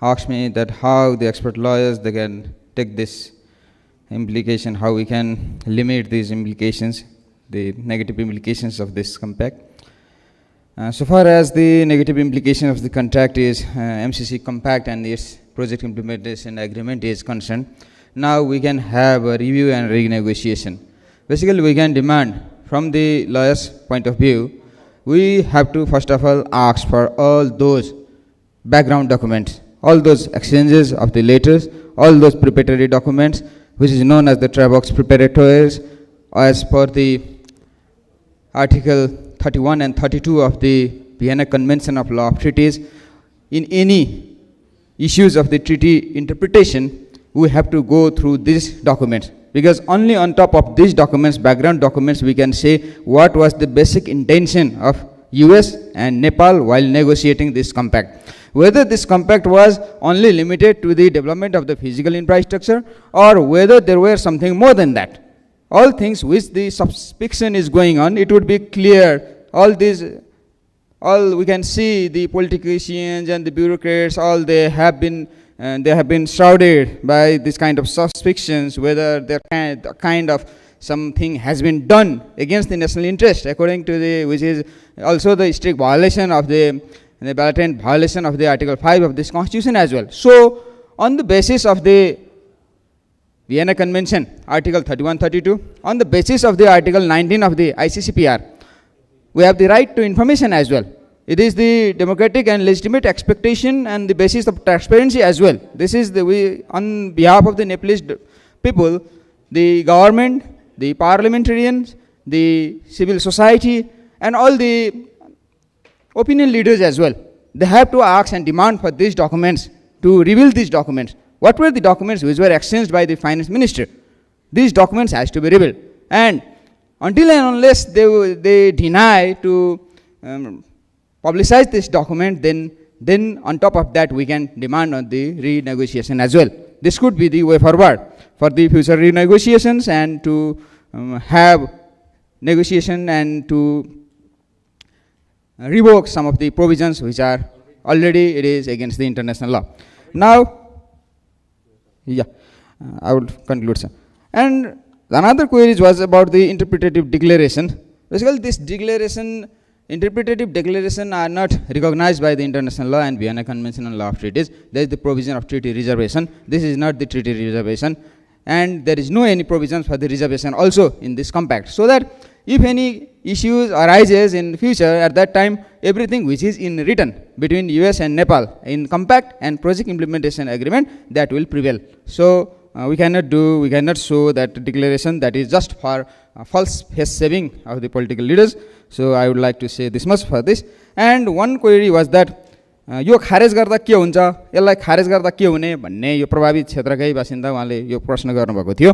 asked me that how the expert lawyers, they can take this implication, how we can limit these implications, the negative implications of this compact. So far as the negative implication of the contract is MCC compact and its project implementation agreement is concerned, now we can have a review and renegotiation. Basically, we can demand from the lawyer's point of view, we have to first of all ask for all those background documents, all those exchanges of the letters, all those preparatory documents, which is known as the Trabox preparatories, as per the Article 31 and 32 of the Vienna Convention of Law of Treaties. In any issues of the treaty interpretation, we have to go through these documents, because only on top of these documents, background documents, we can say what was the basic intention of US and Nepal while negotiating this compact. Whether this compact was only limited to the development of the physical infrastructure, or whether there were something more than that. All things which the suspicion is going on, it would be clear. All we can see the politicians and the bureaucrats, all they have been shrouded by this kind of suspicions, whether there kind of something has been done against the national interest, according to the, which is also the strict violation of the blatant violation of the Article 5 of this Constitution as well. So, on the basis of the Vienna Convention, Article 31-32, on the basis of the Article 19 of the ICCPR, we have the right to information as well. It is the democratic and legitimate expectation and the basis of transparency as well. This is on behalf of the Nepalese people, the government, the parliamentarians, the civil society, and all the opinion leaders as well. They have to ask and demand for these documents, to reveal these documents. What were the documents which were exchanged by the finance minister? These documents has to be revealed. And until and unless they deny to publicize this document, then on top of that we can demand on the renegotiation as well. This could be the way forward for the future renegotiations, and to have negotiation and to revoke some of the provisions which are already it is against the international law. Now, yeah, I will conclude, sir. And another query was about the interpretative declaration. Basically, this declaration, interpretative declaration are not recognized by the international law and Vienna Convention on Law of Treaties. There is the provision of treaty reservation. This is not the treaty reservation, and there is no any provisions for the reservation also in this compact. So that if any issues arises in future, at that time everything which is in written between US and Nepal in compact and project implementation agreement, that will prevail. So we cannot show that declaration that is just for false face saving of the political leaders. So I would like to say this much for this. And one query was that यो खारेज गर्दा के हुन्छ, यसलाई खारेज गर्दा के हुने भन्ने यो प्रभावित क्षेत्रकै बासिन्दा उहाँले यो प्रश्न गर्नुभएको थियो।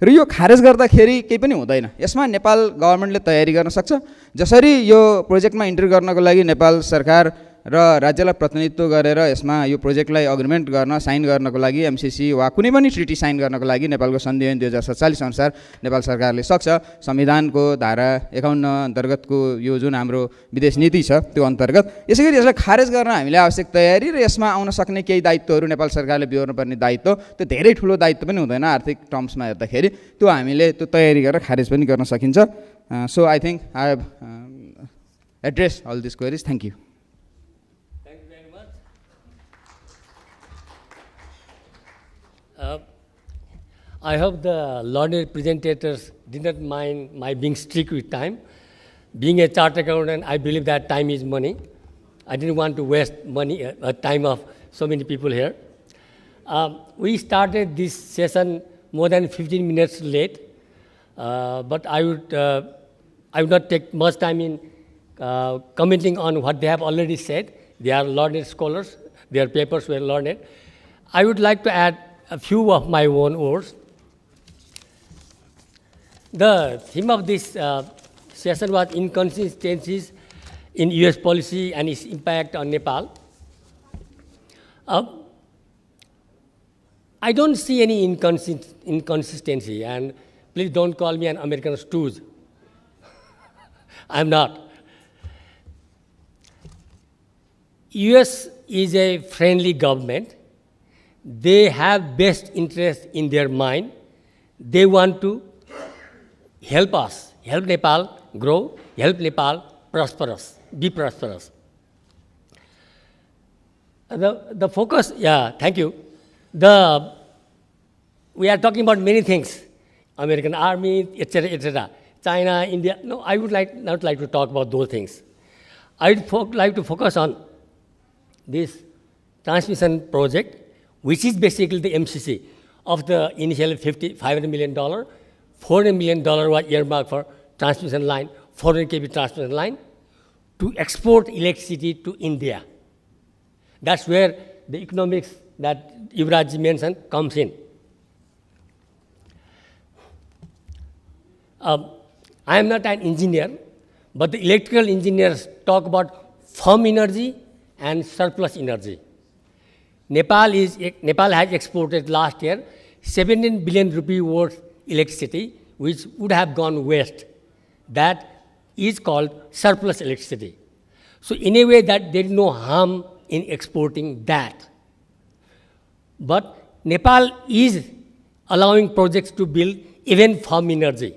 र यो खारेज गर्दाखेरि केही पनि हुँदैन। यसमा नेपाल गभर्नमेन्टले तयारी गर्न सक्छ। जसरी यो प्रोजेक्टमा इन्टर गर्नको लागि नेपाल सरकार र राज्यलाई प्रतिनिधित्व गरेर यसमा यो प्रोजेक्टलाई अग्रिमेन्ट गर्न साइन गर्नको लागि एमसीसी वा कुनै पनि ट्रिटी साइन गर्नको लागि नेपालको सन्धि ऐन 2047 अनुसार नेपाल सरकारले सक्छ। संविधानको धारा 51 अन्तर्गतको यो जुन हाम्रो विदेश नीति छ त्यो अन्तर्गत। यसैगरी यसलाई खारेज गर्न हामीले आवश्यक तयारी र यसमा आउन सक्ने केही दायित्वहरू नेपाल सरकारले बिहोर्नुपर्ने दायित्व, त्यो धेरै ठुलो दायित्व पनि हुँदैन आर्थिक टर्म्समा हेर्दाखेरि, त्यो हामीले त्यो तयारी गरेर खारेज पनि गर्न सकिन्छ। So I think I have address all this queries. Thank you. I hope the learned presentators did not mind my being strict with time. Being a chartered accountant, I believe that time is money. I didn't want to waste money, time of so many people here. We started this session more than 15 minutes late, but I would not take much time in commenting on what they have already said. They are learned scholars. Their papers were learned. I would like to add a few of my own words. The theme of this session was inconsistencies in US policy and its impact on Nepal. I don't see any inconsistency, and please don't call me an American stooge. I'm not. US is a friendly government. They have best interest in their mind. They want to help us, help Nepal grow, help Nepal be prosperous. The focus, yeah, thank you. We are talking about many things, American Army, etc., etc. China, India. No, I would not like to talk about those things. I would like to focus on this transmission project, which is basically the MCC of the initial $500 million. $400 million was earmarked for transmission line, 400 kV transmission line, to export electricity to India. That's where the economics that Yuvrajji mentioned comes in. I am not an engineer, but the electrical engineers talk about firm energy and surplus energy. Nepal has exported last year 17 billion rupee worth electricity, which would have gone waste. That is called surplus electricity. So in a way that there is no harm in exporting that. But Nepal is allowing projects to build even firm energy.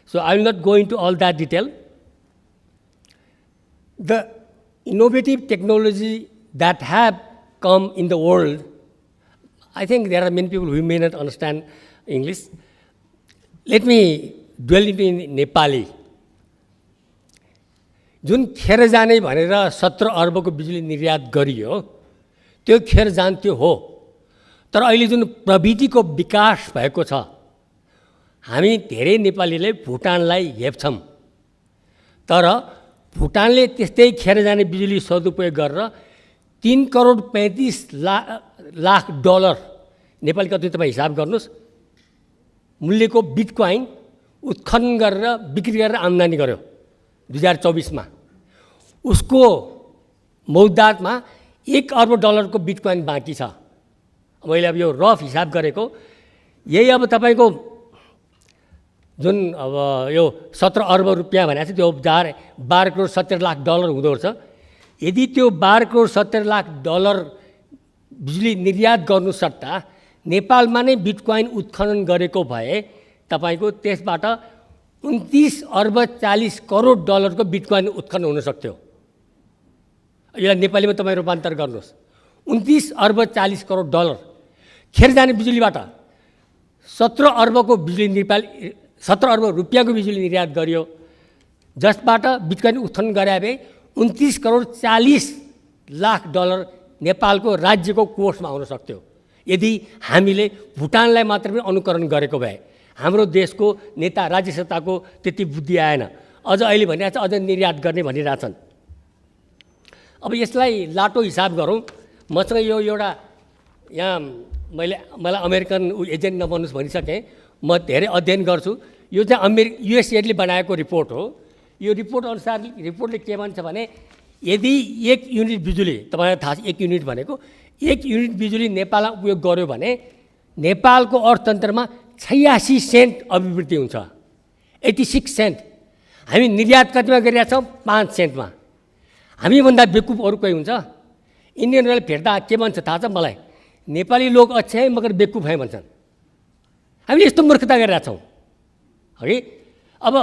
So I will not go into all that detail. The innovative technology that have come in the world, I think there are many people who may not understand English. Let me dwell into Nepali. जुन खेर जाने भनेर 17 अर्बको बिजुली निर्यात गरियो त्यो खेर जान्थ्यो हो तर अहिले जुन प्रविधिको विकास भएको छ हामी धेरै नेपालीले भुटानलाई हेप्छौं तर भुटानले त्यस्तै खेर जाने बिजुली सदुपयोग गरेर 3 करोड 35 लाख डलर नेपाली कति तपाई हिसाब गर्नुस् मूल्यको बिटकॉइन उत्खनन गरेर बिक्री गरेर आम्दानी गर्यो 2024 मा उसको मौद्दातमा 1 अर्ब डलरको बिटकॉइन बाँकी छ मैले अब यो रफ हिसाब गरेको यही अब तपाईको जुन अब यो 17 अर्ब रुपैयाँ भनेको छ त्यो 12 करोड 70 लाख डलर हुँदो रहेछ यदि त्यो 12 करोड 70 लाख डलर बिजुली निर्यात गर्नु सट्टा नेपालमा नै बिटकॉइन उत्खनन गरेको भए तपाईको त्यसबाट 29 अर्ब 40 करोड डलरको बिटकॉइन उत्खनन हुन सक्थ्यो यसलाई नेपालीमा तपाई रूपान्तरण गर्नुस् 29 अर्ब 40 करोड डलर खेर जाने बिजुलीबाट 17 अर्बको बिजुली नेपाल 17 अर्ब रुपैयाँको बिजुली निर्यात गरियो जसबाट बिटकॉइन उत्खनन गरे भए 29 करोड 40 लाख डलर नेपालको राज्यको कोषमा आउन सक्थ्यो यदि हामीले भुटानलाई मात्र पनि अनुकरण गरेको भए हाम्रो देशको नेता राज्य सत्ताको त्यति बुद्धि आएन अझ अहिले भनिरहेछ अझ निर्यात गर्ने भनिरहेछन् अब यसलाई लाटो हिसाब गरौँ मसँग यो एउटा यहाँ मलाई अमेरिकन एजेन्ट नबन्नुस् भनिसकेँ म धेरै अध्ययन गर्छु यो चाहिँ युएसएले बनाएको रिपोर्ट हो यो रिपोर्ट अनुसार रिपोर्टले के भन्छ भने यदि 1 युनिट बिजुली तपाईलाई थाहा छ 1 युनिट भनेको 1 युनिट बिजुली नेपालमा उपयोग गर्यो भने नेपालको अर्थतन्त्रमा 86 सेन्ट अभिवृद्धि हुन्छ 86 सेन्ट हामी निर्यात कतिमा गरिरहेका छौँ 5 सेन्टमा हामीभन्दा बेकुफ अरू कोही हुन्छ इन्डियनहरूले भेट्दा के भन्छ थाहा छ मलाई नेपाली लोग अच्छे हैं मगर बेकुफ हैं भन्छन् हामीले यस्तो मूर्खता गरिरहेका छौँ है अब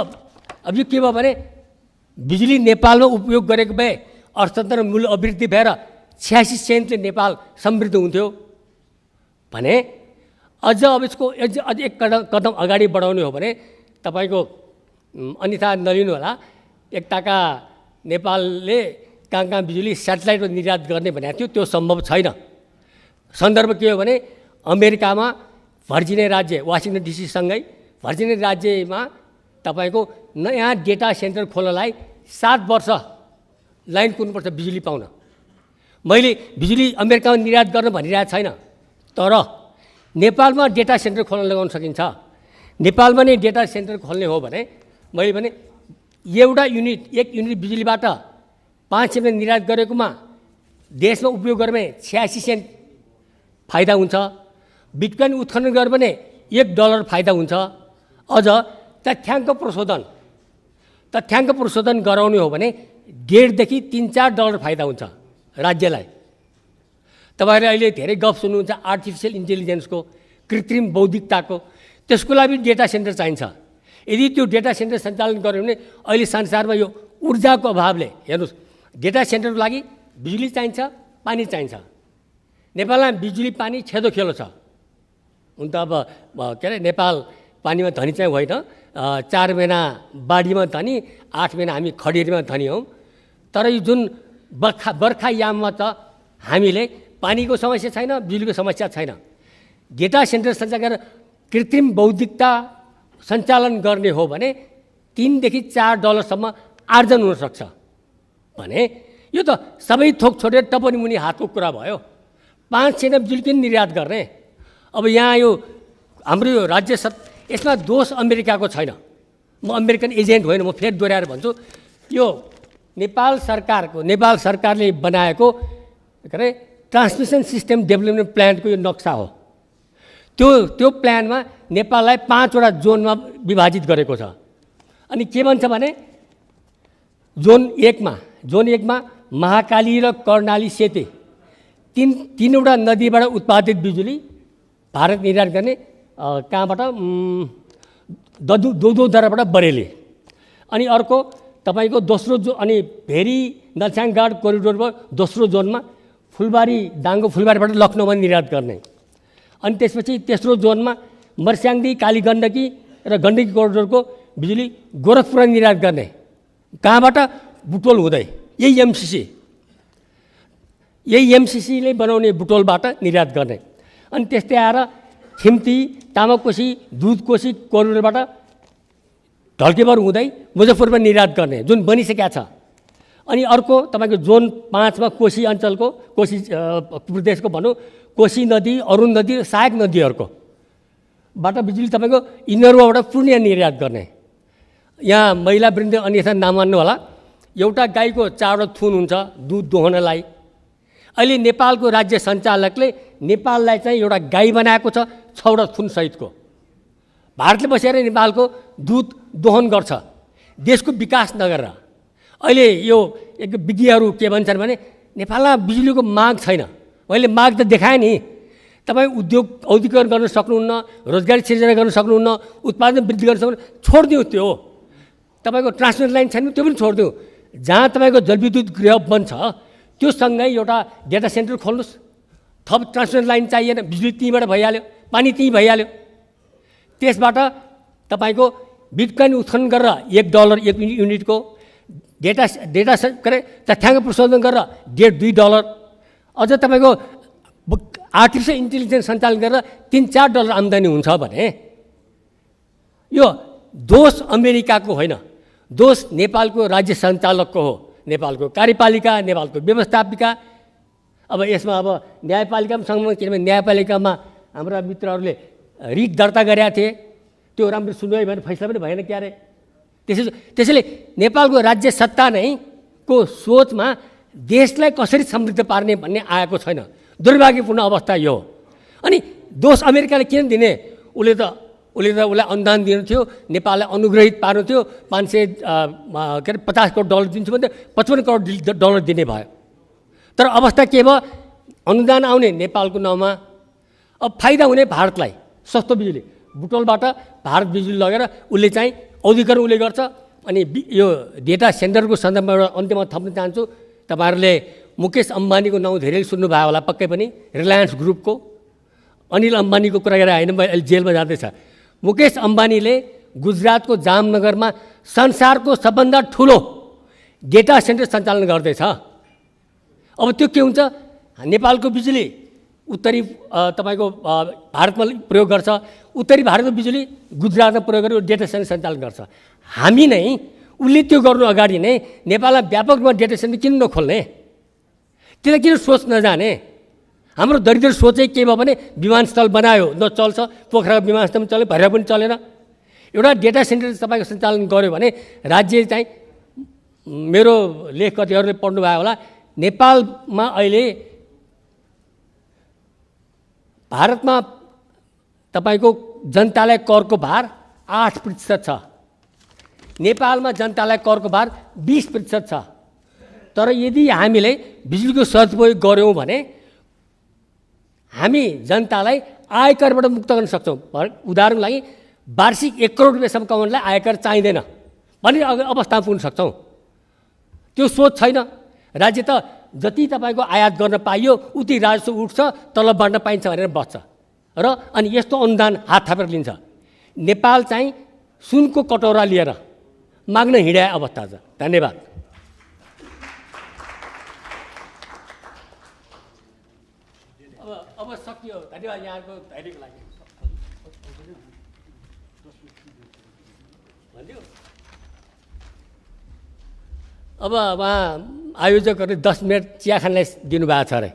यो के भयो भने बिजुली नेपालमा उपयोग गरेको भए अर्थतन्त्र मूल्य अभिवृद्धि भएर 86 सेन्टले नेपाल समृद्ध हुन्थ्यो भने अझ अब यसको अझ एक कदम अगाडि बढाउने हो भने तपाईको अन्यथा नलिनु होला एकताका नेपालले कहाँ बिजुली स्याटेलाइटमा निर्यात गर्ने भनेको थियो त्यो सम्भव छैन सन्दर्भ के हो भने अमेरिकामा भर्जिनिया राज्य वाशिंटन डीसी सँगै भर्जिनिया राज्यमा तपाईको नयाँ डेटा सेन्टर खोल्नलाई 7 वर्ष लाइन कुर्नुपर्छ बिजुली पाउन मैले बिजुली अमेरिकामा निर्यात गर्न भनिरहेको छैन तर नेपालमा डेटा सेन्टर खोल्न लगाउन सकिन्छ। नेपालमा नै डेटा सेन्टर खोल्ने हो भने मैले भने एउटा युनिट 1 युनिट बिजुलीबाट 5 सेन्ट निर्यात गरेकोमा देशमा उपयोग गर्ने 86 सेन्ट फाइदा हुन्छ। बिटकोइन उत्खनन गर्यो भने $1 फाइदा हुन्छ। अझ तथ्याङ्क प्रशोधन गराउने हो भने $1.5 देखि $3-4 फाइदा हुन्छ राज्यलाई। तपाईहरुले अहिले धेरै गफ सुन्नुहुन्छ आर्टिफिशियल इन्टेलिजेन्सको, कृत्रिम बौद्धिकताको, त्यसको लागि डेटा सेन्टर चाहिन्छ। यदि त्यो डेटा सेन्टर सञ्चालन गर्यो भने अहिले संसारमा यो ऊर्जाको अभावले हेर्नुस् डेटा सेन्टरको लागि बिजुली चाहिन्छ, पानी चाहिन्छ। नेपालमा बिजुली पानी छेदो खेलो छ। हुन त अब के अरे नेपाल पानीमा धनी चाहिँ होइन, 4 महिना बाढीमा धनी, 8 महिना हामी खडेरीमा धनी हौँ। तर यो जुन बर्खा याममा त हामीले पानीको समस्या छैन, बिजुलीको समस्या छैन। डेटा सेन्टर सञ्चालन गरेर कृत्रिम बौद्धिकता सञ्चालन गर्ने हो भने $3 देखि $4 सम्म आर्जन हुन सक्छ भने यो त सबै थोक छोडेर टपनी मुनि हातको कुरा भयो। 5 सेन्ट बिजुली किन निर्यात गर्ने? अब यहाँ यो हाम्रो यो राज्य यसमा दोष अमेरिकाको छैन। म अमेरिकन एजेन्ट होइन, म फेरि दोहोऱ्याएर भन्छु, यो नेपाल सरकारले बनाएको के अरे ट्रान्समिसन सिस्टम डेभलपमेन्ट प्लानको यो नक्सा हो। त्यो प्लानमा नेपाललाई 5 वटा जोनमा विभाजित गरेको छ। अनि के भन्छ भने जोन 1 मा महाकाली र कर्णाली सेते तीनवटा नदीबाट उत्पादित बिजुली भारत निर्यात गर्ने, कहाँबाट दोदोदराबाट बरेली। अनि अर्को तपाईको दोस्रो अनि भेरी नलसाङघाट कोरिडोरको दोस्रो जोनमा डाङ्गो फुलबारीबाट लखनऊमा निर्यात गर्ने। अनि त्यसपछि तेस्रो जोनमा मर्स्याङदी कालीगण्डकी र गण्डकी कोरिडोरको बिजुली गोरखपुरमा निर्यात गर्ने, कहाँबाट बुटोल हुँदै यही एमसिसीले बनाउने बुटोलबाट निर्यात गर्ने। अनि त्यस्तै आएर खिम्ती तामाकोशी दुधकोशी कोरिडोरबाट ढल्केबर हुँदै मुजफ्फरपुरमा निर्यात गर्ने जुन बनिसकेका छ। अनि अर्को तपाईको जोन 5 मा कोशी अञ्चलको कोशी प्रदेशको भनौँ कोशी नदी, अरुण नदी र सहायक नदीहरूको बाट बिजुली तपाईको इनरवाबाट पूर्णिया निर्यात गर्ने। यहाँ महिलावृन्द अन्यथा नमान्नु होला, एउटा गाईको 4 थुन हुन्छ दुध दोहनलाई। अहिले नेपालको राज्य सञ्चालकले नेपाललाई चाहिँ एउटा गाई बनाएको छ 6 थुन सहितको। भारतले बसेर नेपालको दुध दोहन गर्छ देशको विकास नगरेर। अहिले यो एक विज्ञहरू के भन्छन् भने नेपालमा बिजुलीको माग छैन। मैले माग त देखाएँ नि, तपाईँ उद्योग औद्योगिकरण गर्न सक्नुहुन्न, रोजगारी सृजना गर्न सक्नुहुन्न, उत्पादन वृद्धि गर्न सक्नुहुन्न, छोडिदिउँ त्यो। तपाईँको ट्रान्समिसन लाइन छैन त्यो पनि छोडिदिउँ। जहाँ तपाईँको जलविद्युत गृह बन्छ त्योसँगै एउटा डेटा सेन्टर खोल्नुहोस्। थप ट्रान्समिसन लाइन चाहिएन, बिजुली त्यहीँबाट भइहाल्यो, पानी त्यहीँ भइहाल्यो। त्यसबाट तपाईँको बिटकोइन उत्खनन गरेर $1 1 युनिटको डेटा के अरे तथ्याङ्क प्रशोधन गरेर $1.5-2। अझ तपाईँको आर्टिफिसियल इन्टेलिजेन्स सञ्चालन गरेर $3-4 आम्दानी हुन्छ भने यो दोष अमेरिकाको होइन, दोष नेपालको राज्य सञ्चालकको हो, नेपालको कार्यपालिका, नेपालको व्यवस्थापिका। अब यसमा अब न्यायपालिका पनि सँगै, किनभने न्यायपालिकामा हाम्रा मित्रहरूले रिट दर्ता गरेका थिए, त्यो राम्रो सुनवाई भएन, फैसला पनि भएन क्या अरे। त्यसैले नेपालको राज्य सत्ता नै को सोचमा देशलाई कसरी समृद्ध पार्ने भन्ने आएको छैन। दुर्भाग्यपूर्ण अवस्था यो हो। अनि दोष अमेरिकाले किन दिने? उसलाई अनुदान दिनु थियो, नेपाललाई अनुग्रहित पार्नु थियो, 50 करोड डलर दिन्छु भने 55 करोड डलर दिने भयो। तर अवस्था के भयो? अनुदान आउने नेपालको नाउँमा, अब फाइदा हुने भारतलाई सस्तो बिजुली, बुटोलबाट भारत बिजुली लगेर उसले चाहिँ औद्योगिकरण उसले गर्छ। अनि यो डेटा सेन्टरको सन्दर्भमा एउटा अन्त्यमा थप्न चाहन्छु, तपाईँहरूले मुकेश अम्बानीको नाउँ धेरै सुन्नुभयो होला पक्कै पनि, रिलायन्स ग्रुपको अनिल अम्बानीको कुरा गरेर होइन, अहिले जेलमा जाँदैछ। मुकेश अम्बानीले गुजरातको जामनगरमा संसारको सबभन्दा ठुलो डेटा सेन्टर सञ्चालन गर्दैछ। अब त्यो के हुन्छ? नेपालको बिजुली उत्तरी तपाईँको भारतमा प्रयोग गर्छ, उत्तरी भारतको बिजुली गुजरातमा प्रयोग गरेर डेटा सेन्टर सञ्चालन गर्छ। हामी नै उसले त्यो गर्नु अगाडि नै नेपालमा व्यापक रूपमा डेटा सेन्टर किन नखोल्ने? त्यसलाई किन सोच नजाने? हाम्रो दरिद्र सोचै के भयो भने विमानस्थल बनायो न चल्छ, पोखरा विमानस्थल पनि चल्यो, भैरव पनि चलेन। एउटा डेटा सेन्टर तपाईँको सञ्चालन गर्यो भने राज्य चाहिँ मेरो लेख कतिहरूले पढ्नुभयो होला, नेपालमा अहिले भारतमा तपाईँको जनतालाई करको भार 8% छ, नेपालमा जनतालाई करको भार 20% छ। तर यदि हामीले बिजुलीको सदुपयोग गऱ्यौँ भने हामी जनतालाई आयकरबाट मुक्त गर्न सक्छौँ। उदाहरणको लागि वार्षिक 1 करोड रुपियाँसम्म कमाउनेलाई आयकर चाहिँदैन भन्ने अवस्थामा पुग्न सक्छौँ। त्यो सोच छैन। राज्य त जति तपाईँको आयात गर्न पाइयो उति राजस्व उठ्छ, तलब बाँड्न पाइन्छ भनेर बस्छ र अनि यस्तो अनुदान हात थापेर लिन्छ। नेपाल चाहिँ सुनको कटौरा लिएर माग्न हिँडे अवस्था छ। धन्यवाद। अब सकियो। धन्यवाद यहाँको धैर्यको लागि। अब उहाँ आयोजकहरूले 10 मिनट चिया खानलाई दिनुभएको छ अरे।